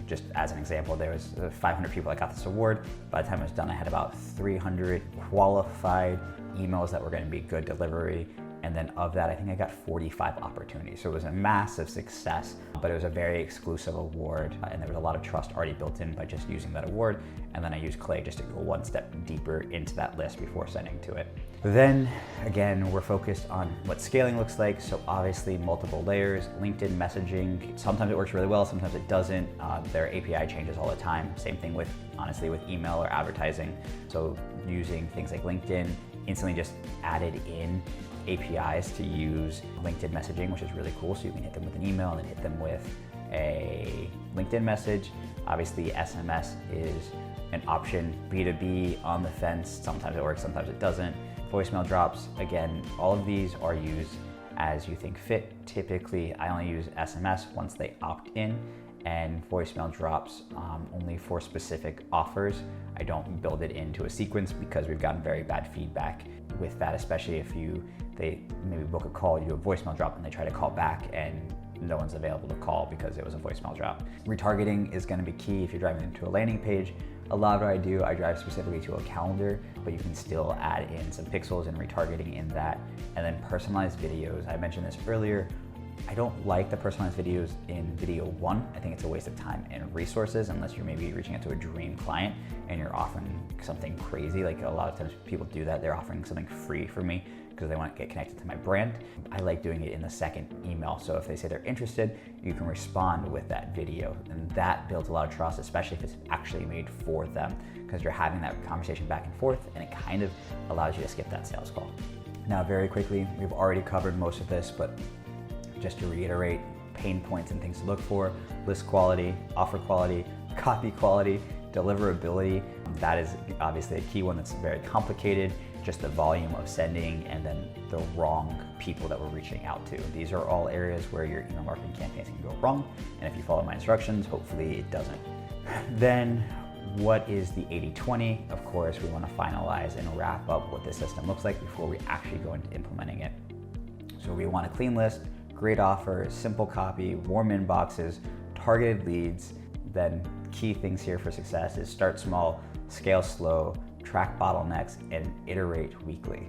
[SPEAKER 1] just as an example, there was 500 people that got this award. By the time it was done, I had about 300 qualified emails that were going to be good delivery. And then of that, I think I got 45 opportunities. So it was a massive success, but it was a very exclusive award. And there was a lot of trust already built in by just using that award. And then I used Clay just to go one step deeper into that list before sending to it. Then again, we're focused on what scaling looks like. So obviously multiple layers, LinkedIn messaging. Sometimes it works really well, sometimes it doesn't. Their API changes all the time. Same thing with, honestly, with email or advertising. So using things like LinkedIn, instantly just added in APIs to use LinkedIn messaging, which is really cool. So you can hit them with an email and then hit them with a LinkedIn message. Obviously, SMS is an option. B2B, on the fence. Sometimes it works, sometimes it doesn't. Voicemail drops, again, all of these are used as you think fit. Typically, I only use SMS once they opt in, and voicemail drops only for specific offers. I don't build it into a sequence because we've gotten very bad feedback with that, especially if they maybe book a call, you do a voicemail drop, and they try to call back and no one's available to call because it was a voicemail drop. Retargeting is going to be key if you're driving into a landing page. A lot of what I drive specifically to a calendar, but you can still add in some pixels and retargeting in that. And then personalized videos. I mentioned this earlier. I don't like the personalized videos in video one. I think it's a waste of time and resources unless you're maybe reaching out to a dream client and you're offering something crazy. Like a lot of times people do that. They're offering something free for me because they want to get connected to my brand. I like doing it in the second email. So if they say they're interested, you can respond with that video. And that builds a lot of trust, especially if it's actually made for them, because you're having that conversation back and forth and it kind of allows you to skip that sales call. Now, very quickly, we've already covered most of this, but just to reiterate, pain points and things to look for: list quality, offer quality, copy quality, deliverability. That is obviously a key one that's very complicated. Just the volume of sending, and then the wrong people that we're reaching out to. These are all areas where your email marketing campaigns can go wrong. And if you follow my instructions, hopefully it doesn't. Then what is the 80/20? Of course, we want to finalize and wrap up what the system looks like before we actually go into implementing it. So we want a clean list, great offer, simple copy, warm inboxes, targeted leads. Then key things here for success is start small, scale slow, track bottlenecks, and iterate weekly.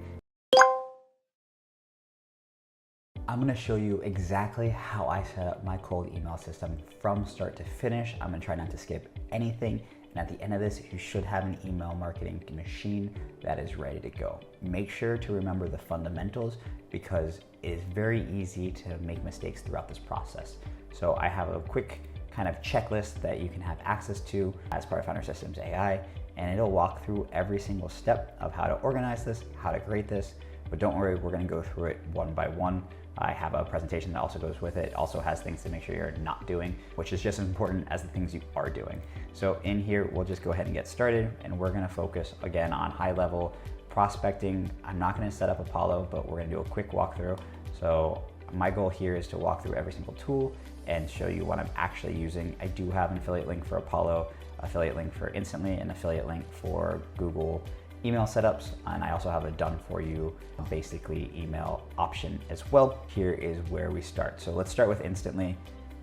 [SPEAKER 1] I'm gonna show you exactly how I set up my cold email system from start to finish. I'm gonna try not to skip anything. And at the end of this, you should have an email marketing machine that is ready to go. Make sure to remember the fundamentals because it is very easy to make mistakes throughout this process. So I have a quick kind of checklist that you can have access to as part of Founder Systems AI, and it'll walk through every single step of how to organize this, how to grade this. But don't worry, we're gonna go through it one by one. I have a presentation that also goes with it. It also has things to make sure you're not doing, which is just as important as the things you are doing. So in here, we'll just go ahead and get started, and we're gonna focus again on high level prospecting. I'm not gonna set up Apollo, but we're gonna do a quick walkthrough. So my goal here is to walk through every single tool and show you what I'm actually using. I do have an affiliate link for Apollo, affiliate link for Instantly, and affiliate link for Google email setups, and I also have a done for you basically email option as well. Here is where we start. So let's start with Instantly.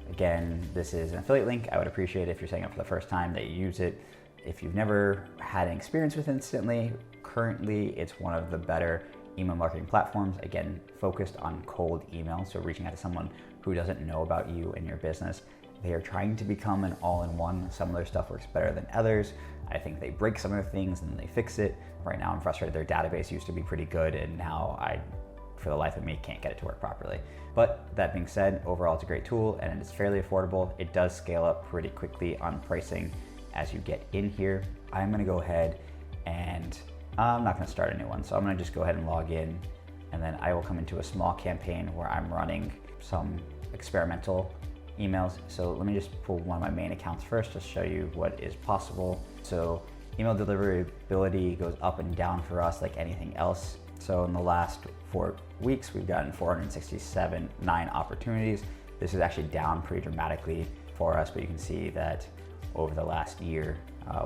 [SPEAKER 1] Again, this is an affiliate link. I would appreciate it if you're setting up for the first time that you use it. If you've never had an experience with Instantly, currently it's one of the better email marketing platforms, again, focused on cold email. So reaching out to someone who doesn't know about you and your business. They are trying to become an all-in-one. Some of their stuff works better than others. I think they break some of their things and then they fix it. Right now I'm frustrated. Their database used to be pretty good and now I, for the life of me, can't get it to work properly. But that being said, overall it's a great tool and it's fairly affordable. It does scale up pretty quickly on pricing as you get in here. I'm gonna go ahead and I'm not gonna start a new one. So I'm gonna just go ahead and log in, and then I will come into a small campaign where I'm running some experimental emails. So let me just pull one of my main accounts first to show you what is possible. So email deliverability goes up and down for us like anything else. So in the last 4 weeks, we've gotten 467 opportunities. This is actually down pretty dramatically for us, but you can see that over the last year,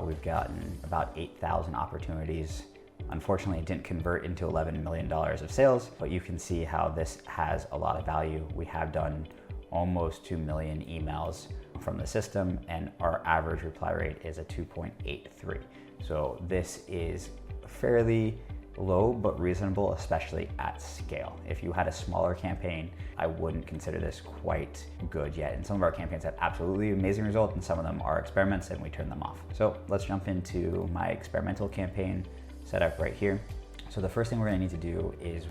[SPEAKER 1] we've gotten about 8,000 opportunities. Unfortunately, it didn't convert into $11 million of sales, but you can see how this has a lot of value. We have done almost 2 million emails from the system, and our average reply rate is a 2.83. So this is fairly low, but reasonable, especially at scale. If you had a smaller campaign, I wouldn't consider this quite good yet. And some of our campaigns have absolutely amazing results, and some of them are experiments and we turn them off. So let's jump into my experimental campaign setup right here. So the first thing we're gonna need to do is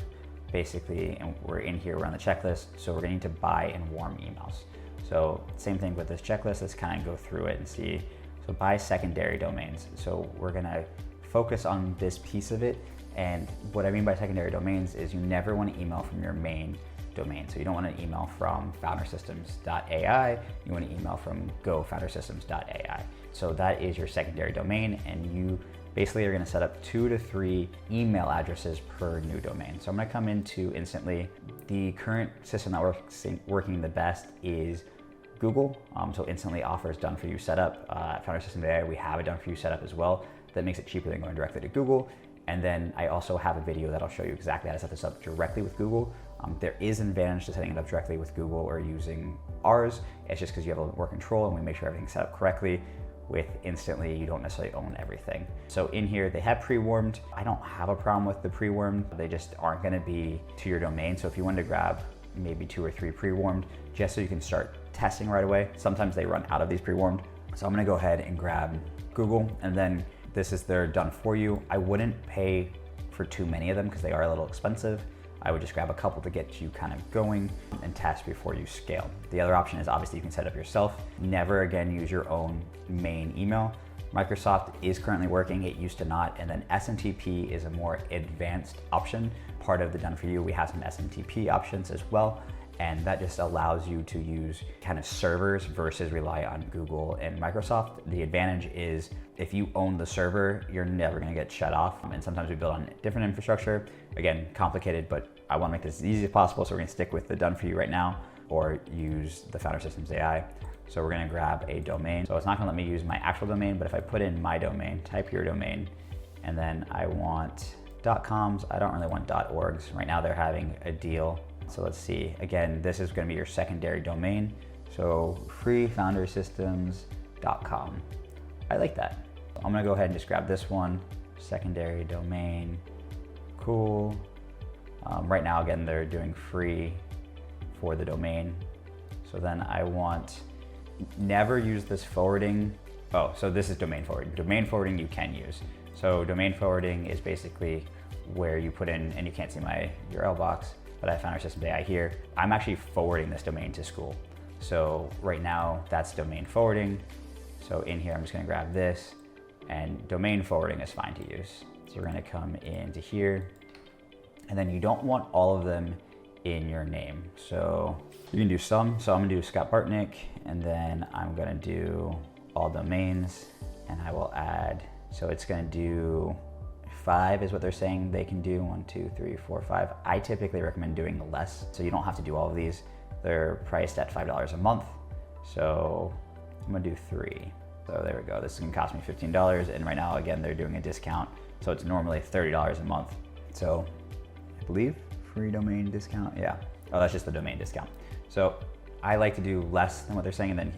[SPEAKER 1] basically, and we're in here, we're on the checklist, so we're gonna need to buy and warm emails. So same thing with this checklist, let's kind of go through it and see. So buy secondary domains. So we're gonna focus on this piece of it. And what I mean by secondary domains is you never want to email from your main domain. So you don't want to email from foundersystems.ai, you want to email from gofoundersystems.ai. So that is your secondary domain, and you basically are going to set up 2 to 3 email addresses per new domain. So I'm going to come into Instantly. The current system that works working the best is Google. So Instantly offers done for you setup. Founder Systems AI, we have a done for you setup as well. That makes it cheaper than going directly to Google. And then I also have a video that'll show you exactly how to set this up directly with Google. There is an advantage to setting it up directly with Google or using ours. It's just because you have a little more control and we make sure everything's set up correctly. With Instantly, you don't necessarily own everything. So in here, they have pre-warmed. I don't have a problem with the pre-warmed. They just aren't gonna be to your domain. So if you wanted to grab maybe 2 or 3 pre-warmed, just so you can start testing right away. Sometimes they run out of these pre-warmed. So I'm gonna go ahead and grab Google, and then this is their done for you. I wouldn't pay for too many of them because they are a little expensive. I would just grab a couple to get you kind of going and test before you scale. The other option is obviously you can set up yourself. Never again use your own main email. Microsoft is currently working, it used to not, and then SMTP is a more advanced option. Part of the done for you, we have some SMTP options as well. And that just allows you to use kind of servers versus rely on Google and Microsoft. The advantage is if you own the server, you're never gonna get shut off. And sometimes we build on different infrastructure. Again, complicated, but I wanna make this as easy as possible. So we're gonna stick with the done for you right now, or use the Founder Systems AI. So we're gonna grab a domain. So it's not gonna let me use my actual domain, but if I put in my domain, type your domain, and then I want .coms, I don't really want .orgs. Right now they're having a deal. So let's see, again, this is gonna be your secondary domain. So freefoundersystems.com. I like that. I'm gonna go ahead and just grab this one, secondary domain, cool. Right now, again, they're doing free for the domain. So then I want, never use this forwarding. Oh, so this is domain forwarding. Domain forwarding you can use. So domain forwarding is basically where you put in, and you can't see my URL box, but I found our system AI here. I'm actually forwarding this domain to school. So right now that's domain forwarding. So in here, I'm just gonna grab this, and domain forwarding is fine to use. So we're gonna come into here, and then you don't want all of them in your name. So you can do some. So I'm gonna do Scott Bartnick, and then I'm gonna do all domains, and I will add, so it's gonna do 5 is what they're saying they can do. 1, 2, 3, 4, 5. I typically recommend doing less, so you don't have to do all of these. They're priced at $5 a month. So I'm gonna do 3. So there we go. This is gonna cost me $15. And right now, again, they're doing a discount. So it's normally $30 a month. So I believe free domain discount. Yeah. Oh, that's just the domain discount. So I like to do less than what they're saying. And then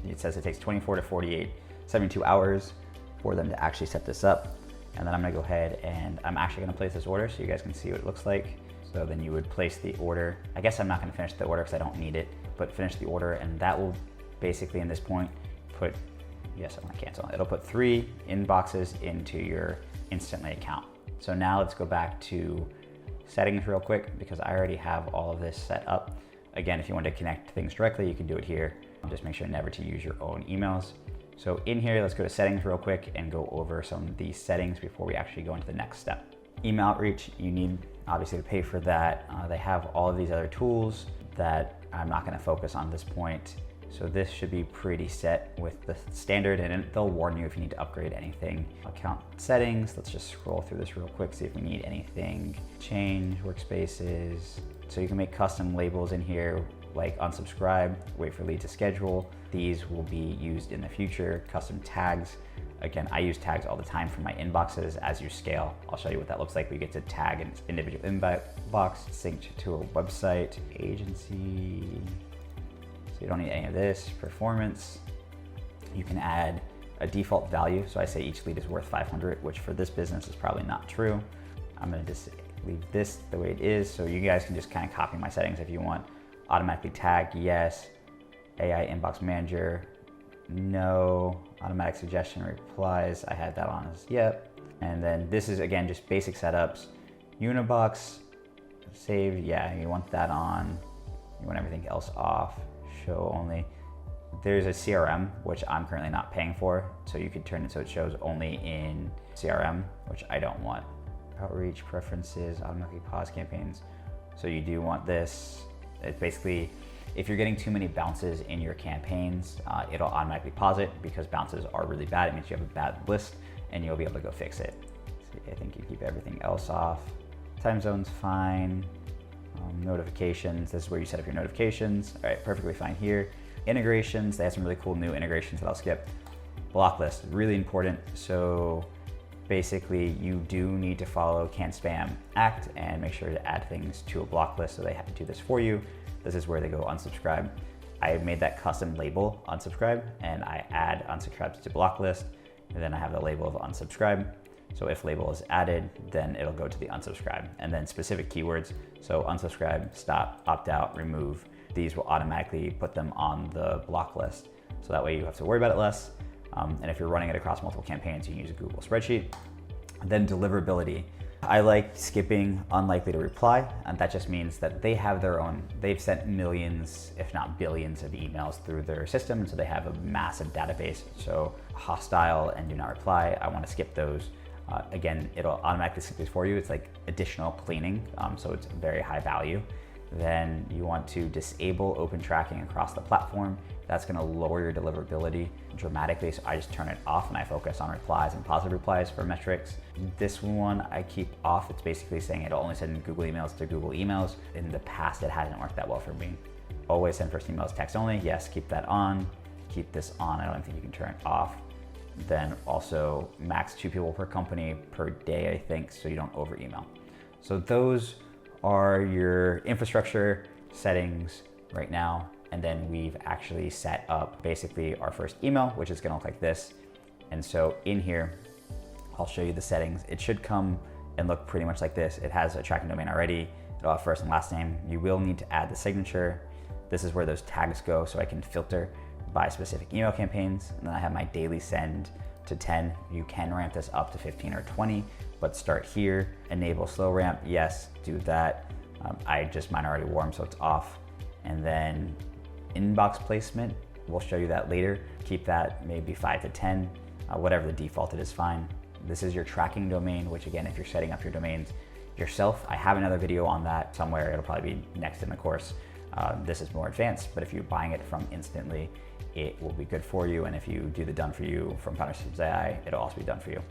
[SPEAKER 1] it says it takes 24 to 48, 72 hours for them to actually set this up. And then I'm gonna go ahead and I'm actually gonna place this order so you guys can see what it looks like. So then you would place the order. I guess I'm not gonna finish the order because I don't need it, but finish the order, and that will basically in this point put, yes, I wanna cancel. It'll put 3 inboxes into your Instantly account. So now let's go back to settings real quick because I already have all of this set up. Again, if you want to connect things directly, you can do it here. Just make sure never to use your own emails. So in here, let's go to settings real quick and go over some of these settings before we actually go into the next step. Email outreach, you need obviously to pay for that. They have all of these other tools that I'm not gonna focus on this point. So this should be pretty set with the standard, and they'll warn you if you need to upgrade anything. Account settings, let's just scroll through this real quick, see if we need anything. Change workspaces. So you can make custom labels in here, like unsubscribe, wait for lead to schedule. These will be used in the future. Custom tags. Again, I use tags all the time for my inboxes. As you scale, I'll show you what that looks like. We get to tag an individual inbox, synced to a website, agency. So you don't need any of this. Performance. You can add a default value. So I say each lead is worth 500, which for this business is probably not true. I'm gonna just leave this the way it is. So you guys can just kind of copy my settings if you want. Automatically tag, yes. AI inbox manager, no. Automatic suggestion replies, I had that on as yep. And then this is again just basic setups. Unibox, save, yeah, you want that on. You want everything else off. Show only. There's a CRM, which I'm currently not paying for, so you could turn it so it shows only in CRM, which I don't want. Outreach preferences, automatically pause campaigns. So you do want this. It's basically, if you're getting too many bounces in your campaigns, it'll automatically pause it because bounces are really bad. It means you have a bad list and you'll be able to go fix it. So I think you keep everything else off. Time zone's fine. Notifications, this is where you set up your notifications. All right, perfectly fine here. Integrations, they have some really cool new integrations that I'll skip. Block list, really important. So basically you do need to follow Can Spam Act and make sure to add things to a block list, so they have to do this for you. This is where they go unsubscribe. I made that custom label unsubscribe, and I add unsubscribes to block list, and then I have the label of unsubscribe. So if label is added, then it'll go to the unsubscribe, and then specific keywords. So unsubscribe, stop, opt out, remove. These will automatically put them on the block list. So that way you have to worry about it less. And if you're running it across multiple campaigns, you can use a Google spreadsheet. And then deliverability. I like skipping unlikely to reply, and that just means that they have their own, they've sent millions, if not billions of emails through their system, and so they have a massive database. So hostile and do not reply, I want to skip those. Again, it'll automatically skip these for you. It's like additional cleaning, so it's very high value. Then you want to disable open tracking across the platform. That's gonna lower your deliverability dramatically, so I just turn it off and I focus on replies and positive replies for metrics. This one I keep off. It's basically saying it'll only send Google emails to Google emails. In the past, it hasn't worked that well for me. Always send first emails text only. Yes, keep that on. Keep this on. I don't think you can turn it off. Then also max 2 people per company per day, I think, so you don't over email. So those are your infrastructure settings right now. And then we've actually set up basically our first email, which is gonna look like this. And so in here, I'll show you the settings. It should come and look pretty much like this. It has a tracking domain already. It'll have first and last name. You will need to add the signature. This is where those tags go, so I can filter by specific email campaigns. And then I have my daily send to 10. You can ramp this up to 15 or 20, but start here. Enable slow ramp, yes, do that. Mine already warm, so it's off. And then inbox placement, we'll show you that later. Keep that maybe 5 to 10, whatever the default it is fine. This is your tracking domain, which again, if you're setting up your domains yourself, I have another video on that somewhere. It'll probably be next in the course. This is more advanced, but if you're buying it from Instantly, it will be good for you. And if you do the done for you from Founders AI, it'll also be done for you.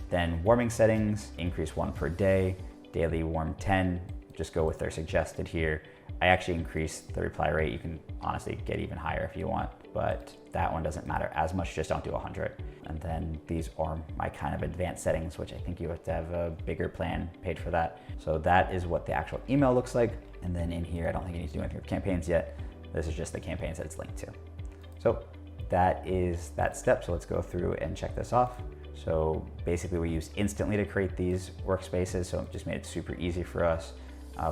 [SPEAKER 1] Then warming settings, increase 1 per day, daily warm 10, just go with their suggested here. I actually increased the reply rate. You can honestly get even higher if you want, but that one doesn't matter as much, just don't do 100. And then these are my kind of advanced settings, which I think you have to have a bigger plan page for that. So that is what the actual email looks like. And then in here, I don't think you need to do anything with campaigns yet. This is just the campaigns that it's linked to. So that is that step. So let's go through and check this off. So basically we use Instantly to create these workspaces. So it just made it super easy for us.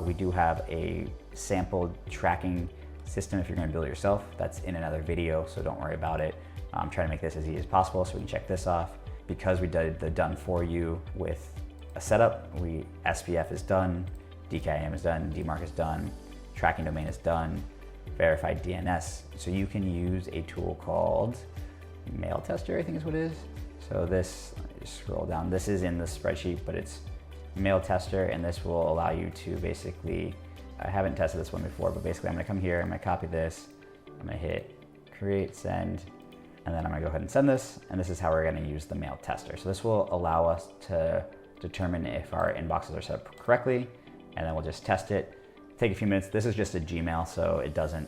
[SPEAKER 1] We do have a sample tracking system if you're gonna build it yourself. That's in another video, so don't worry about it. I'm trying to make this as easy as possible so we can check this off. Because we did the done for you with a setup, SPF is done, DKIM is done, DMARC is done, tracking domain is done, verified DNS. So you can use a tool called Mail Tester, I think is what it is. So this, just scroll down, this is in the spreadsheet, but it's Mail Tester, and this will allow you to basically, I haven't tested this one before, but basically I'm gonna come here, I'm gonna copy this, I'm gonna hit create, send, and then I'm gonna go ahead and send this, and this is how we're gonna use the Mail Tester. So this will allow us to determine if our inboxes are set up correctly, and then we'll just test it. Take a few minutes. This is just a Gmail, so it doesn't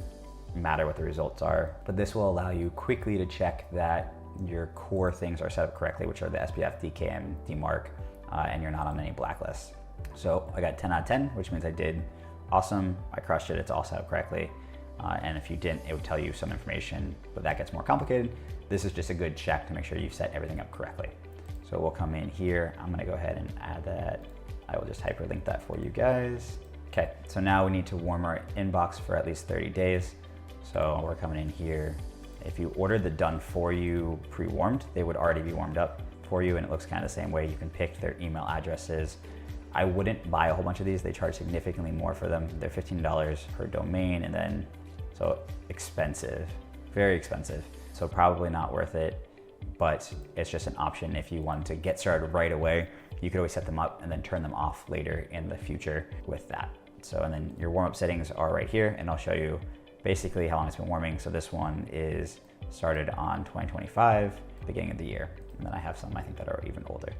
[SPEAKER 1] matter what the results are, but this will allow you quickly to check that your core things are set up correctly, which are the SPF, DKIM, DMARC, and you're not on any blacklists. So I got 10 out of 10, which means I did awesome. I crushed it, it's all set up correctly. And if you didn't, it would tell you some information, but that gets more complicated. This is just a good check to make sure you've set everything up correctly. So we'll come in here. I'm gonna go ahead and add that. I will just hyperlink that for you guys. Okay, so now we need to warm our inbox for at least 30 days. So we're coming in here. If you ordered the done for you pre-warmed, they would already be warmed up for you, and it looks kind of the same way. You can pick their email addresses. I wouldn't buy a whole bunch of these. They charge significantly more for them. They're $15 per domain, and then, so expensive, very expensive. So probably not worth it, but it's just an option if you want to get started right away. You could always set them up and then turn them off later in the future with that. So, and then your warm-up settings are right here, and I'll show you basically how long it's been warming. So this one is started on 2025, beginning of the year. And then I have some I think that are even older.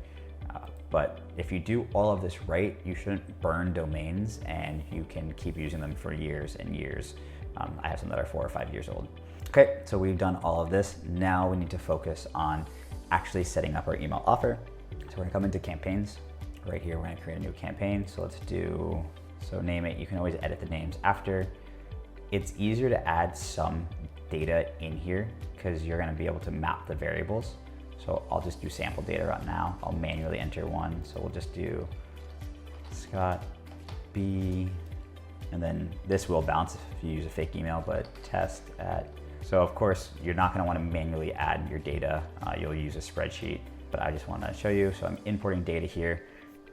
[SPEAKER 1] But if you do all of this right, you shouldn't burn domains, and you can keep using them for years and years. I have some that are 4 or 5 years old. Okay, so we've done all of this. Now we need to focus on actually setting up our email offer. So we're gonna come into campaigns. Right here, we're gonna create a new campaign. So let's do, so name it. You can always edit the names after. It's easier to add some data in here because you're gonna be able to map the variables. So I'll just do sample data right now. I'll manually enter one. So we'll just do Scott B, and then this will bounce if you use a fake email, but test at, so of course you're not gonna wanna manually add your data. You'll use a spreadsheet, but I just wanna show you. So I'm importing data here.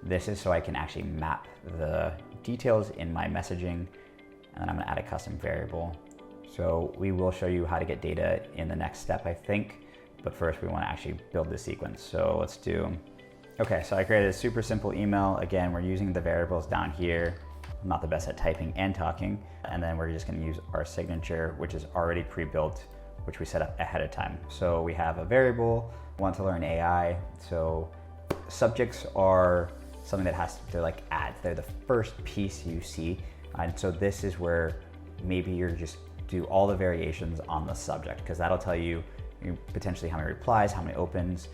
[SPEAKER 1] This is so I can actually map the details in my messaging, and then I'm gonna add a custom variable. So we will show you how to get data in the next step, I think. But first we want to actually build the sequence. So let's do, okay, so I created a super simple email. Again, we're using the variables down here. I'm not the best at typing and talking. And then we're just going to use our signature, which is already pre-built, which we set up ahead of time. So we have a variable, want to learn AI. So subjects are something that has, they're like ads. They're the first piece you see. And so this is where maybe you're just do all the variations on the subject, because that'll tell you potentially how many replies, how many opens,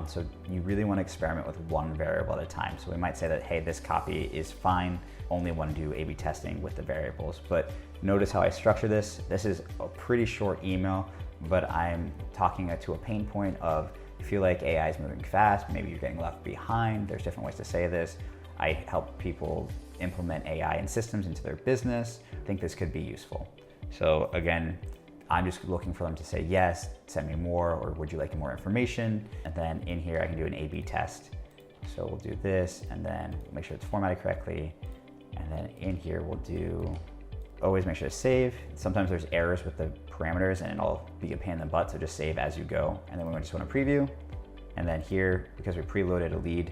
[SPEAKER 1] So you really want to experiment with one variable at a time. So we might say that, hey, this copy is fine, only want to do A/B testing with the variables. But notice how I structure this. This is a pretty short email, but I'm talking to a pain point of, you feel like AI is moving fast, maybe you're getting left behind. There's different ways to say this. I help people implement AI and systems into their business. I think this could be useful. So again, I'm just looking for them to say yes, send me more, or would you like more information? And then in here, I can do an A/B test. So we'll do this and then make sure it's formatted correctly. And then in here, we'll do, always make sure to save. Sometimes there's errors with the parameters and it'll be a pain in the butt, so just save as you go. And then we just want to preview. And then here, because we preloaded a lead,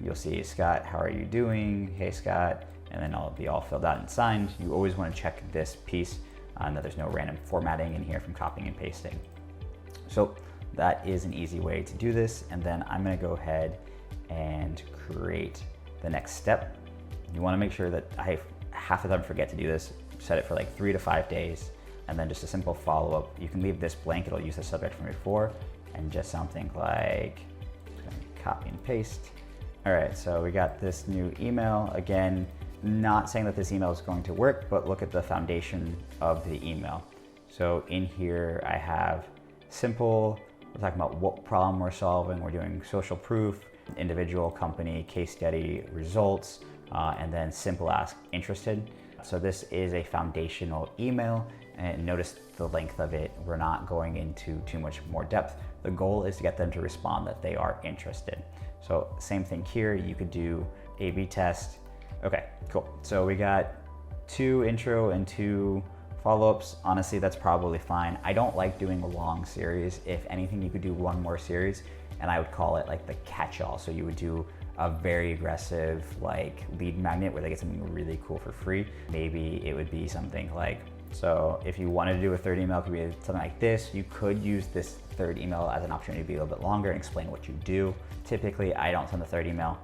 [SPEAKER 1] you'll see, Scott, how are you doing? Hey, Scott. And then it'll be all filled out and signed. You always want to check this piece, that there's no random formatting in here from copying and pasting. So that is an easy way to do this. And then I'm going to go ahead and create the next step. You want to make sure that I half the time forget to do this. Set it for like 3 to 5 days, and then just a simple follow-up. You can leave this blank. It'll use the subject from before, and just something like copy and paste. All right, so we got this new email. Again, not saying that this email is going to work, but look at the foundation of the email. So in here, I have simple, we're talking about what problem we're solving. We're doing social proof, individual, company, case study, results, and then simple ask, interested. So this is a foundational email, and notice the length of it. We're not going into too much more depth. The goal is to get them to respond that they are interested. So same thing here, you could do A/B test. Okay, cool. So we got 2 intro and 2 follow-ups. Honestly, that's probably fine. I don't like doing a long series. If anything, you could do 1 more series, and I would call it like the catch-all. So you would do a very aggressive like lead magnet where they get something really cool for free. Maybe it would be something like, so if you wanted to do a 3rd email, it could be something like this. You could use this 3rd email as an opportunity to be a little bit longer and explain what you do. Typically, I don't send the 3rd email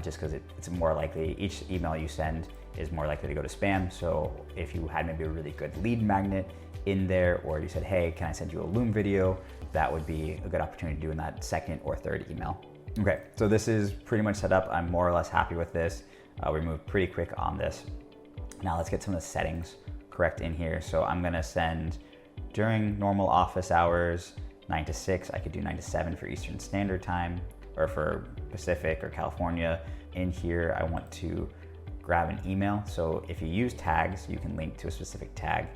[SPEAKER 1] just because it's more likely, each email you send is more likely to go to spam. So if you had maybe a really good lead magnet in there, or you said, hey, can I send you a Loom video? That would be a good opportunity to do in that 2nd or 3rd email. Okay, so this is pretty much set up. I'm more or less happy with this. We moved pretty quick on this. Now let's get some of the settings correct in here. So I'm gonna send during normal office hours, 9 to 6. I could do 9 to 7 for Eastern Standard Time, or for Pacific or California. In here, I want to grab an email. So if you use tags, you can link to a specific tag.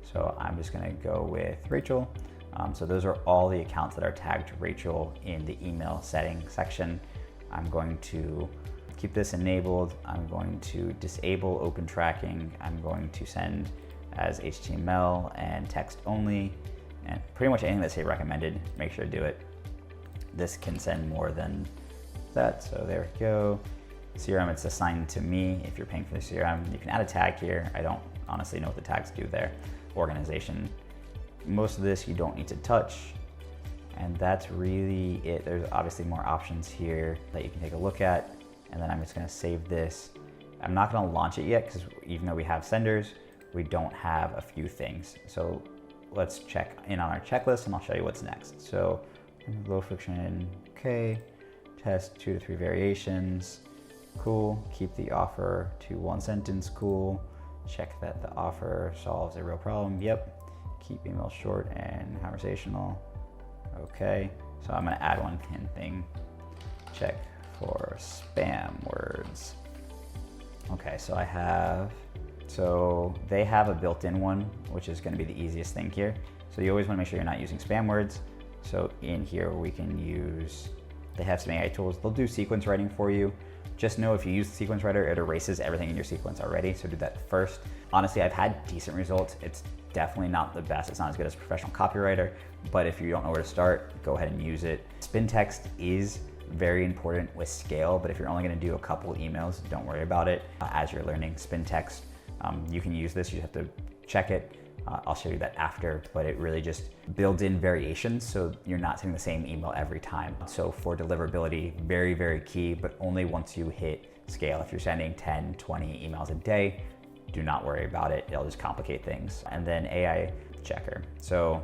[SPEAKER 1] So I'm just gonna go with Rachel. So those are all the accounts that are tagged to Rachel in the email setting section. I'm going to keep this enabled. I'm going to disable open tracking. I'm going to send as HTML and text only, and pretty much anything that say recommended, make sure to do it. This can send more than that, so there we go. CRM, it's assigned to me. If you're paying for the CRM, you can add a tag here. I don't honestly know what the tags do there. Organization. Most of this you don't need to touch, and that's really it. There's obviously more options here that you can take a look at, and then I'm just gonna save this. I'm not gonna launch it yet because even though we have senders, we don't have a few things. So let's check in on our checklist and I'll show you what's next. So low friction, okay. Test 2 to 3 variations, cool. Keep the offer to 1 sentence, cool. Check that the offer solves a real problem, yep. Keep email short and conversational, okay. So I'm gonna add one thing, check for spam words. Okay, so they have a built-in one, which is gonna be the easiest thing here. So you always wanna make sure you're not using spam words. So in here we can use, they have some AI tools. They'll do sequence writing for you. Just know if you use the sequence writer, it erases everything in your sequence already. So do that first. Honestly, I've had decent results. It's definitely not the best. It's not as good as a professional copywriter, but if you don't know where to start, go ahead and use it. Spin text is very important with scale, but if you're only gonna do a couple emails, don't worry about it. As you're learning spin text, you can use this, you have to check it. I'll show you that after, but it really just builds in variations so you're not sending the same email every time. So for deliverability, very, very key, but only once you hit scale. If you're sending 10, 20 emails a day, do not worry about it. It'll just complicate things. And then AI checker. So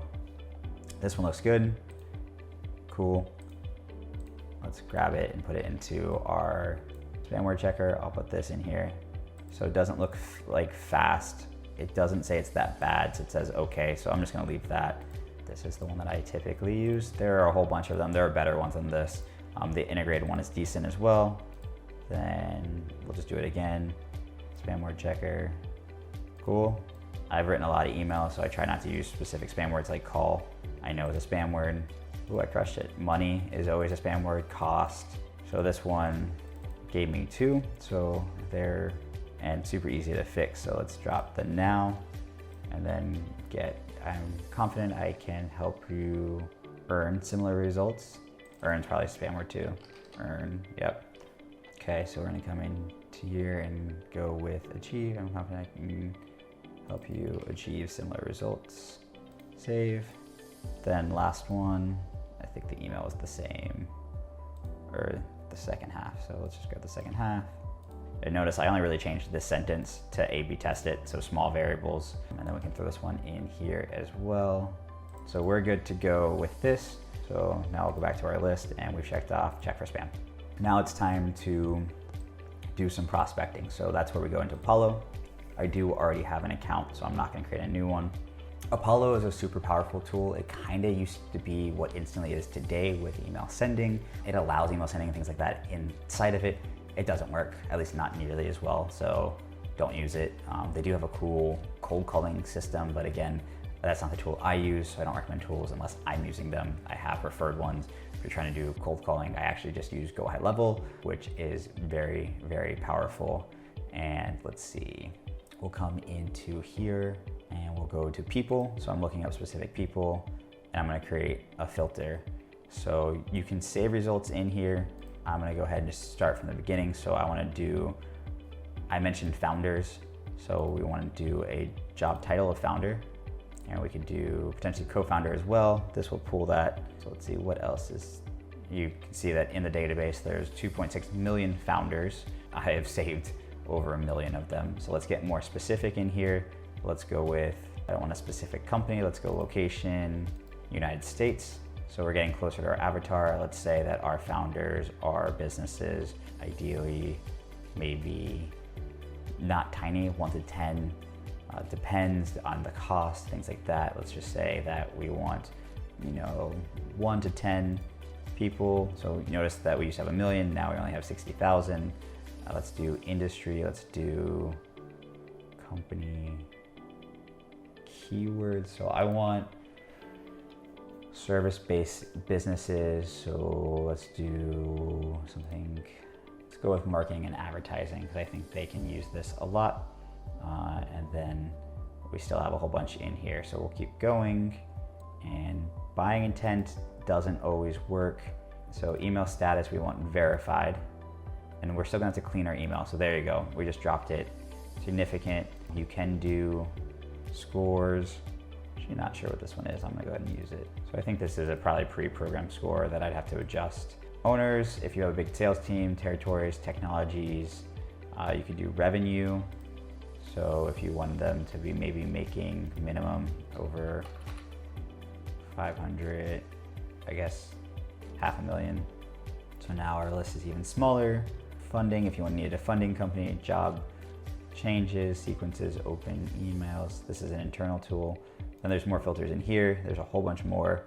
[SPEAKER 1] this one looks good, cool. Let's grab it and put it into our spam word checker. I'll put this in here. So it doesn't look like fast. It doesn't say it's that bad, so it says okay, so I'm just gonna leave that. This is the one that I typically use. There are a whole bunch of them. There are better ones than this. The integrated one is decent as well. Then we'll just do it again. Spam word checker, cool. I've written a lot of emails, so I try not to use specific spam words like call. I know it's a spam word. Ooh, I crushed it. Money is always a spam word, cost. So this one gave me 2, so there, and super easy to fix. So let's drop the now, and then I'm confident I can help you earn similar results. Earn's probably spam word too. Earn, yep. Okay, so we're gonna come in to here and go with achieve. I'm confident I can help you achieve similar results. Save. Then last one, I think the email is the same, or the second half. So let's just grab the second half. And notice I only really changed this sentence to A/B test it, so small variables. And then we can throw this one in here as well. So we're good to go with this. So now I'll go back to our list and we've checked off, check for spam. Now it's time to do some prospecting. So that's where we go into Apollo. I do already have an account, so I'm not gonna create a new one. Apollo is a super powerful tool. It kinda used to be what Instantly is today with email sending. It allows email sending and things like that inside of it. It doesn't work, at least not nearly as well, so don't use it. They do have a cool cold calling system, but again, that's not the tool I use, so I don't recommend tools unless I'm using them. I have preferred ones. If you're trying to do cold calling, I actually just use Go High Level, which is very, very powerful. And let's see, we'll come into here and we'll go to people. So I'm looking up specific people and I'm gonna create a filter. So you can save results in here. I'm gonna go ahead and just start from the beginning. So I mentioned founders. So we wanna do a job title of founder, and we could do potentially co-founder as well. This will pull that. So let's see what else is. You can see that in the database, there's 2.6 million founders. I have saved over 1 million of them. So let's get more specific in here. Let's go with, I don't want a specific company. Let's go location, United States. So we're getting closer to our avatar. Let's say that our founders are businesses, ideally, maybe not tiny, 1 to 10. Depends on the cost, things like that. Let's just say that we want, 1 to 10 people. So notice that we used to have 1 million, now we only have 60,000. Let's do industry, let's do company keywords. So I want service-based businesses. So let's do something, let's go with marketing and advertising, because I think they can use this a lot. And then we still have a whole bunch in here. So we'll keep going, and buying intent doesn't always work. So email status, we want verified, and we're still gonna have to clean our email. So there you go, we just dropped it. Significant, you can do scores. Actually not sure what this one is, I'm gonna go ahead and use it. So I think this is a probably pre-programmed score that I'd have to adjust. Owners, if you have a big sales team, territories, technologies, you could do revenue. So if you wanted them to be maybe making minimum over 500, I guess 500,000. So now our list is even smaller. Funding, if you needed a funding company, job changes, sequences, open emails. This is an internal tool. Then there's more filters in here. There's a whole bunch more.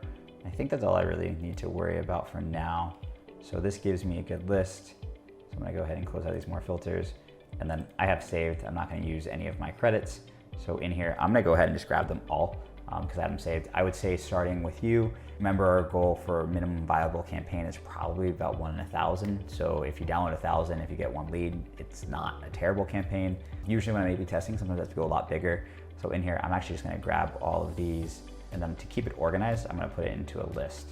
[SPEAKER 1] I think that's all I really need to worry about for now. So this gives me a good list. So I'm gonna go ahead and close out these more filters. And then I have saved, I'm not gonna use any of my credits. So in here, I'm gonna go ahead and just grab them all because I have them saved. I would say starting with you, remember our goal for minimum viable campaign is probably about 1 in 1,000. So if you download 1,000, if you get 1 lead, it's not a terrible campaign. Usually when I'm A/B testing, sometimes I have to go a lot bigger. So in here, I'm actually just gonna grab all of these, and then to keep it organized, I'm gonna put it into a list.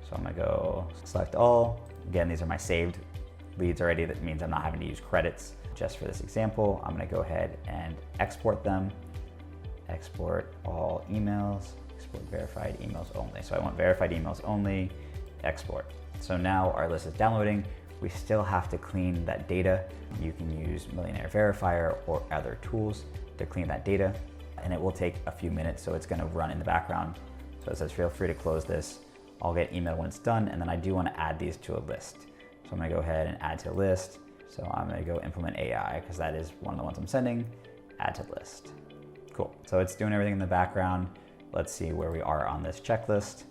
[SPEAKER 1] So I'm gonna go select all. Again, these are my saved leads already. That means I'm not having to use credits. Just for this example, I'm gonna go ahead and export them. Export all emails, export verified emails only. So I want verified emails only, export. So now our list is downloading. We still have to clean that data. You can use Millionaire Verifier or other tools to clean that data, and it will take a few minutes, so it's gonna run in the background. So it says feel free to close this. I'll get email when it's done, and then I do wanna add these to a list. So I'm gonna go ahead and add to list. So I'm gonna go implement AI because that is one of the ones I'm sending, add to list. Cool, so it's doing everything in the background. Let's see where we are on this checklist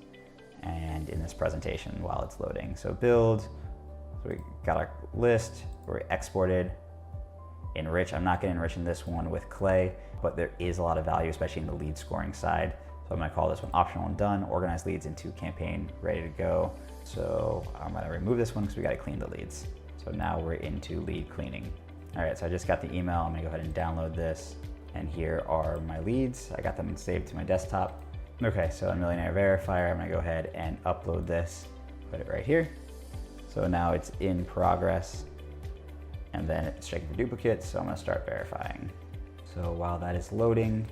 [SPEAKER 1] and in this presentation while it's loading. So build, so we got our list, we're exported. Enrich, I'm not gonna enrich in this one with Clay, but there is a lot of value, especially in the lead scoring side. So I'm gonna call this one optional and done, organize leads into campaign, ready to go. So I'm gonna remove this one because we gotta clean the leads. So now we're into lead cleaning. All right, so I just got the email. I'm gonna go ahead and download this. And here are my leads. I got them saved to my desktop. Okay, so in Millionaire Verifier, I'm gonna go ahead and upload this, put it right here. So now it's in progress. And then it's checking for duplicates, so I'm gonna start verifying. So while that is loading,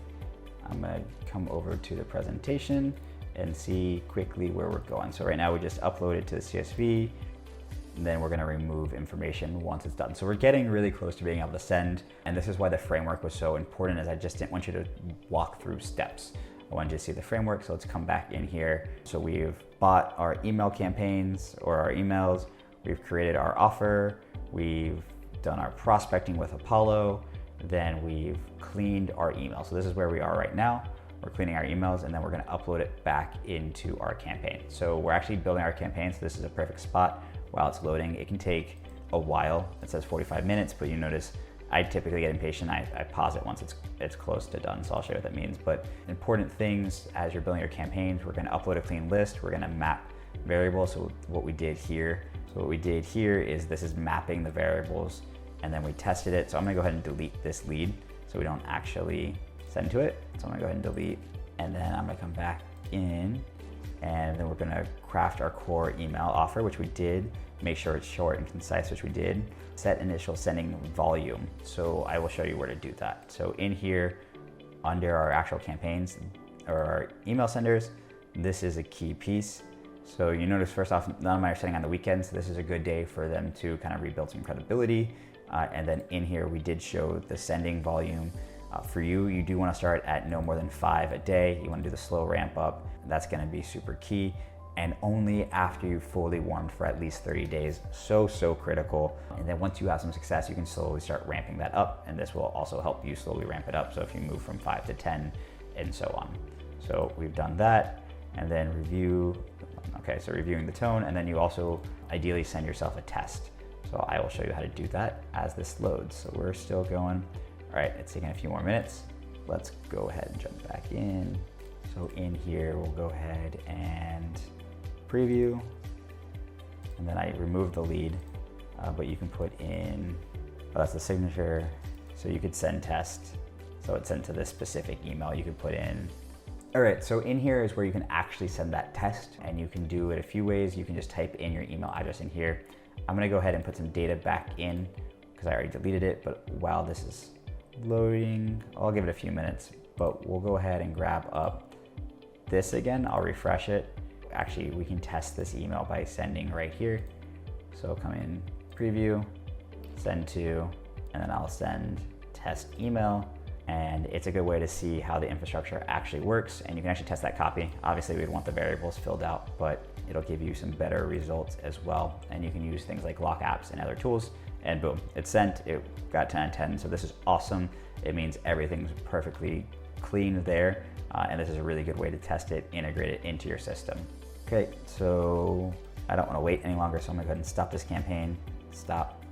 [SPEAKER 1] I'm gonna come over to the presentation and see quickly where we're going. So right now we just upload it to the CSV, and then we're gonna remove information once it's done. So we're getting really close to being able to send, and this is why the framework was so important, is I just didn't want you to walk through steps. I wanted you to see the framework, so let's come back in here. So we've bought our email campaigns or our emails, we've created our offer, we've done our prospecting with Apollo, then we've cleaned our email. So this is where we are right now. We're cleaning our emails and then we're gonna upload it back into our campaign. So we're actually building our campaign, so this is a perfect spot while it's loading. It can take a while. It says 45 minutes, but you notice I typically get impatient. I pause it once it's close to done, so I'll show you what that means. But important things as you're building your campaigns, we're gonna upload a clean list, we're gonna map variables. So what we did here is this is mapping the variables, and then we tested it. So I'm gonna go ahead and delete this lead so we don't actually send to it. So I'm gonna go ahead and delete, and then I'm gonna come back in, and then we're gonna craft our core email offer, which we did. Make sure it's short and concise, which we did. Set initial sending volume. So I will show you where to do that. So in here, under our actual campaigns or our email senders, this is a key piece. So you notice first off, none of mine are sending on the weekends. So this is a good day for them to kind of rebuild some credibility. And then in here, we did show the sending volume. For you, you do want to start at no more than 5 a day. You want to do the slow ramp up. That's going to be super key. And only after you've fully warmed for at least 30 days. So critical. And then once you have some success, you can slowly start ramping that up. And this will also help you slowly ramp it up. So if you move from 5 to 10 and so on. So we've done that. And then review. Okay, so reviewing the tone. And then you also ideally send yourself a test. So I will show you how to do that as this loads. So we're still going. All right, it's taking a few more minutes. Let's go ahead and jump back in. So in here, we'll go ahead and preview. And then I removed the lead, but you can put in, oh, that's the signature. So you could send test. So it's sent to this specific email you could put in. All right, so in here is where you can actually send that test, and you can do it a few ways. You can just type in your email address in here. I'm gonna go ahead and put some data back in because I already deleted it, but while this is loading, I'll give it a few minutes, but we'll go ahead and grab up this again. I'll refresh it. Actually, we can test this email by sending right here. So come in, preview, send to, and then I'll send test email. And it's a good way to see how the infrastructure actually works. And you can actually test that copy. Obviously, we'd want the variables filled out, but it'll give you some better results as well. And you can use things like GlockApps and other tools, and boom, it's sent. It got 10 out of 10, so this is awesome. It means everything's perfectly clean there. And this is a really good way to test it, integrate it into your system. Okay, so I don't wanna wait any longer, so I'm gonna go ahead and stop this campaign, stop.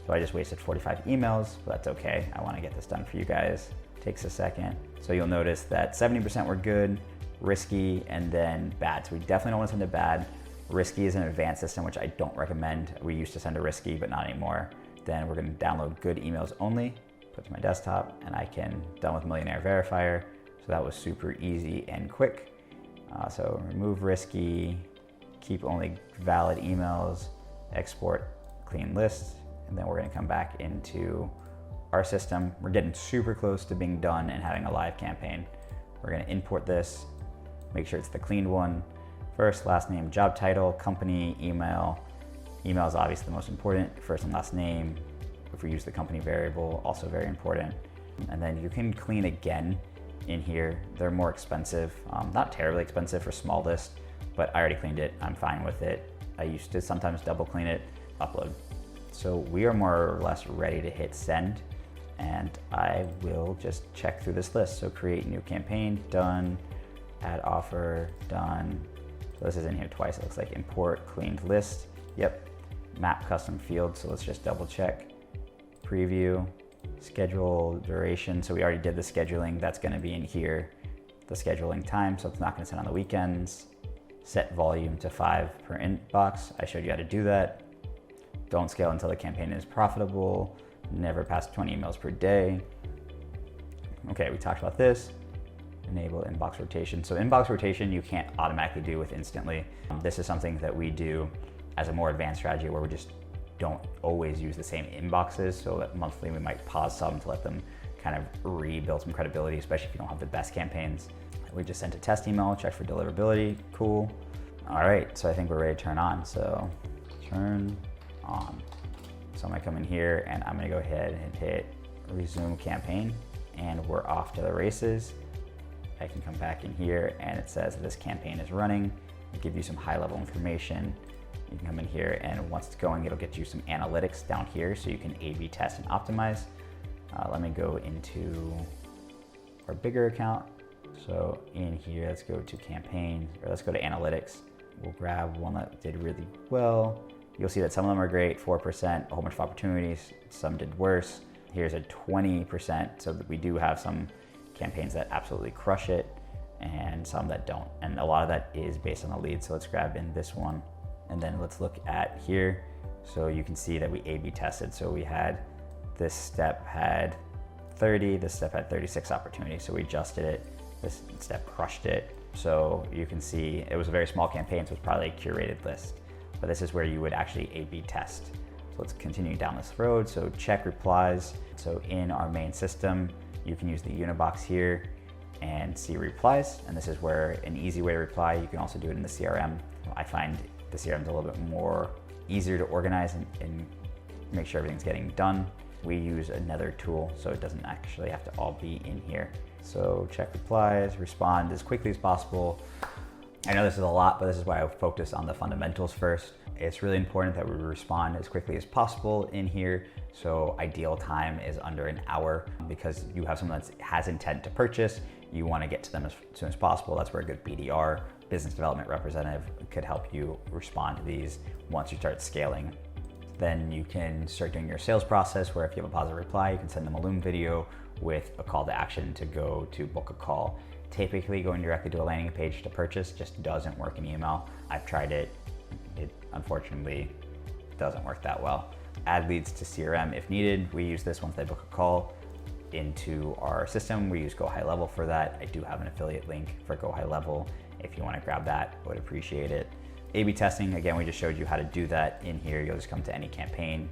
[SPEAKER 1] So I just wasted 45 emails, but that's okay. I wanna get this done for you guys. Takes a second. So you'll notice that 70% were good, risky, and then bad. So we definitely don't wanna send to bad. Risky is an advanced system, which I don't recommend. We used to send to risky, but not anymore. Then we're gonna download good emails only, put to my desktop, and I can, done with Millionaire Verifier. So that was super easy and quick. So remove risky, keep only valid emails, export clean list, and then we're gonna come back into our system. We're getting super close to being done and having a live campaign. We're gonna import this, make sure it's the cleaned one. First, last name, job title, company, email. Email is obviously the most important, first and last name. If we use the company variable, also very important. And then you can clean again in here. They're more expensive, not terribly expensive for small list, but I already cleaned it, I'm fine with it. I used to sometimes double clean it. upload. So we are more or less ready to hit send, and I will just check through this list. So create new campaign, done. Add offer, done. So this is in here twice. It looks like import cleaned list. Yep. Map custom field. So let's just double check. Preview, schedule duration. So we already did the scheduling. That's going to be in here. The scheduling time. So it's not going to send on the weekends. Set volume to 5 per inbox. I showed you how to do that. Don't scale until the campaign is profitable. Never pass 20 emails per day. Okay, we talked about this. Enable inbox rotation. So inbox rotation you can't automatically do with Instantly. This is something that we do as a more advanced strategy where we just don't always use the same inboxes. So that monthly we might pause some to let them kind of rebuild some credibility, especially if you don't have the best campaigns. We just sent a test email, check for deliverability, cool. All right, so I think we're ready to turn on. So turn on. So I'm gonna come in here and I'm gonna go ahead and hit resume campaign, and we're off to the races. I can come back in here and it says this campaign is running. It'll give you some high level information. You can come in here and once it's going, it'll get you some analytics down here so you can A/B test and optimize. Let me go into our bigger account. So in here, let's go to campaign, or let's go to analytics. We'll grab one that did really well. You'll see that some of them are great, 4%, a whole bunch of opportunities. Some did worse. Here's a 20%, so that we do have some campaigns that absolutely crush it and some that don't. And a lot of that is based on the lead. So let's grab in this one and then let's look at here. So you can see that we A/B tested. So we had, this step had 30, this step had 36 opportunities. So we adjusted it, this step crushed it. So you can see it was a very small campaign, so it's probably a curated list. But this is where you would actually A/B test. So let's continue down this road. So check replies. So in our main system, you can use the Unibox here and see replies. And this is where an easy way to reply. You can also do it in the CRM. I find the CRM is a little bit more easier to organize and make sure everything's getting done. We use another tool, so it doesn't actually have to all be in here. So check replies, respond as quickly as possible. I know this is a lot, but this is why I focus on the fundamentals first. It's really important that we respond as quickly as possible in here. So ideal time is under an hour because you have someone that has intent to purchase. You want to get to them as soon as possible. That's where a good BDR, business development representative, could help you respond to these once you start scaling. Then you can start doing your sales process where if you have a positive reply, you can send them a Loom video with a call to action to go to book a call. Typically going directly to a landing page to purchase just doesn't work in email. I've tried it. It unfortunately doesn't work that well. Add leads to CRM if needed. We use this once they book a call into our system. We use Go High Level for that. I do have an affiliate link for Go High Level. If you want to grab that, I would appreciate it. A/B testing, again, we just showed you how to do that in here. You'll just come to any campaign.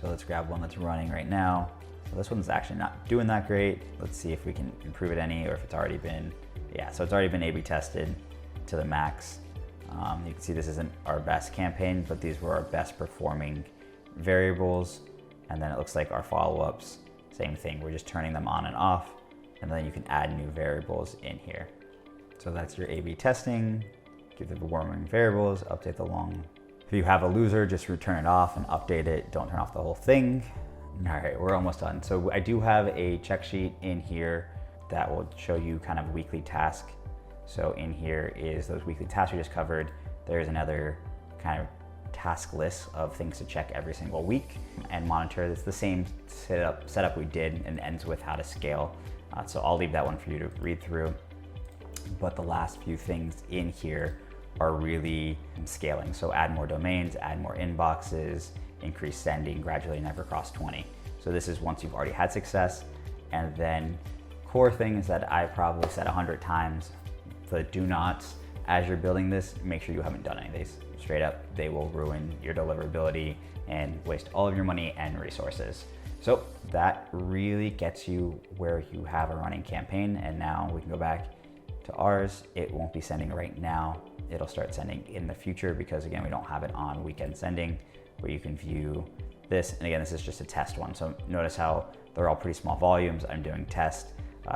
[SPEAKER 1] So let's grab one that's running right now. So this one's actually not doing that great. Let's see if we can improve it any or if it's already been, yeah, so it's already been A/B tested to the max. You can see this isn't our best campaign, but these were our best performing variables. And then it looks like our follow-ups, same thing. We're just turning them on and off. And then you can add new variables in here. So that's your A/B testing. Give the performing variables, update the long. If you have a loser, just return it off and update it. Don't turn off the whole thing. All right, we're almost done. So I do have a check sheet in here that will show you kind of weekly task. So in here is those weekly tasks we just covered. There's another kind of task list of things to check every single week and monitor. It's the same setup we did and ends with how to scale. So I'll leave that one for you to read through. But the last few things in here are really scaling. So add more domains, add more inboxes, increase sending, gradually never cross 20. So this is once you've already had success. And then core thing is that I probably said 100 times, the do nots as you're building this, make sure you haven't done any of these. Straight up, they will ruin your deliverability and waste all of your money and resources. So that really gets you where you have a running campaign. And now we can go back to ours. It won't be sending right now. It'll start sending in the future because again, we don't have it on weekend sending where you can view this. And again, this is just a test one. So notice how they're all pretty small volumes. I'm doing test.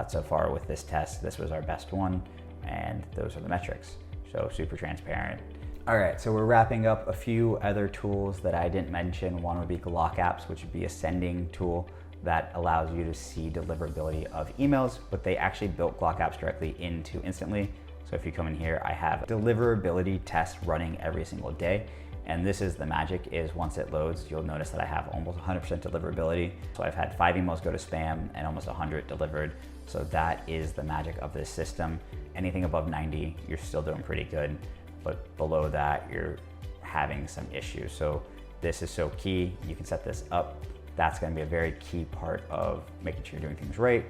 [SPEAKER 1] So far with this test, this was our best one. And those are the metrics. So super transparent. All right, so we're wrapping up a few other tools that I didn't mention. One would be GlockApps, which would be a sending tool that allows you to see deliverability of emails, but they actually built GlockApps directly into Instantly. So if you come in here, I have deliverability tests running every single day. And this is the magic, is once it loads, you'll notice that I have almost 100% deliverability. So I've had 5 emails go to spam and almost 100 delivered. So that is the magic of this system. Anything above 90, you're still doing pretty good. But below that, you're having some issues. So this is so key. You can set this up. That's gonna be a very key part of making sure you're doing things right.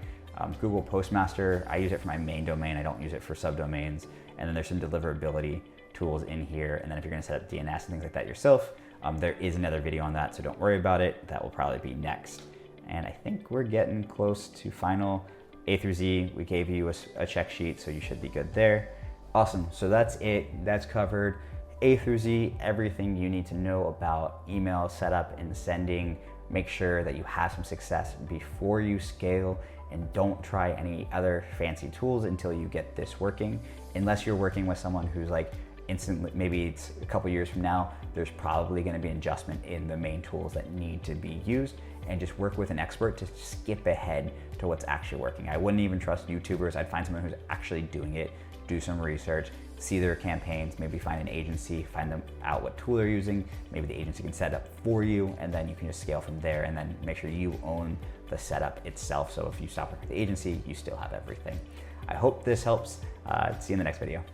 [SPEAKER 1] Google Postmaster, I use it for my main domain. I don't use it for subdomains. And then there's some deliverability tools in here. And then if you're gonna set up DNS and things like that yourself, there is another video on that, so don't worry about it. That will probably be next. And I think we're getting close to final A through Z. We gave you a check sheet, so you should be good there. Awesome, so that's it. That's covered A through Z, everything you need to know about email setup and sending. Make sure that you have some success before you scale, and don't try any other fancy tools until you get this working. Unless you're working with someone who's like instantly, maybe it's a couple years from now, there's probably gonna be an adjustment in the main tools that need to be used, and just work with an expert to skip ahead to what's actually working. I wouldn't even trust YouTubers. I'd find someone who's actually doing it, do some research, see their campaigns, maybe find an agency, find them out what tool they're using. Maybe the agency can set it up for you, and then you can just scale from there, and then make sure you own the setup itself. So if you stop working with the agency, you still have everything. I hope this helps. See you in the next video.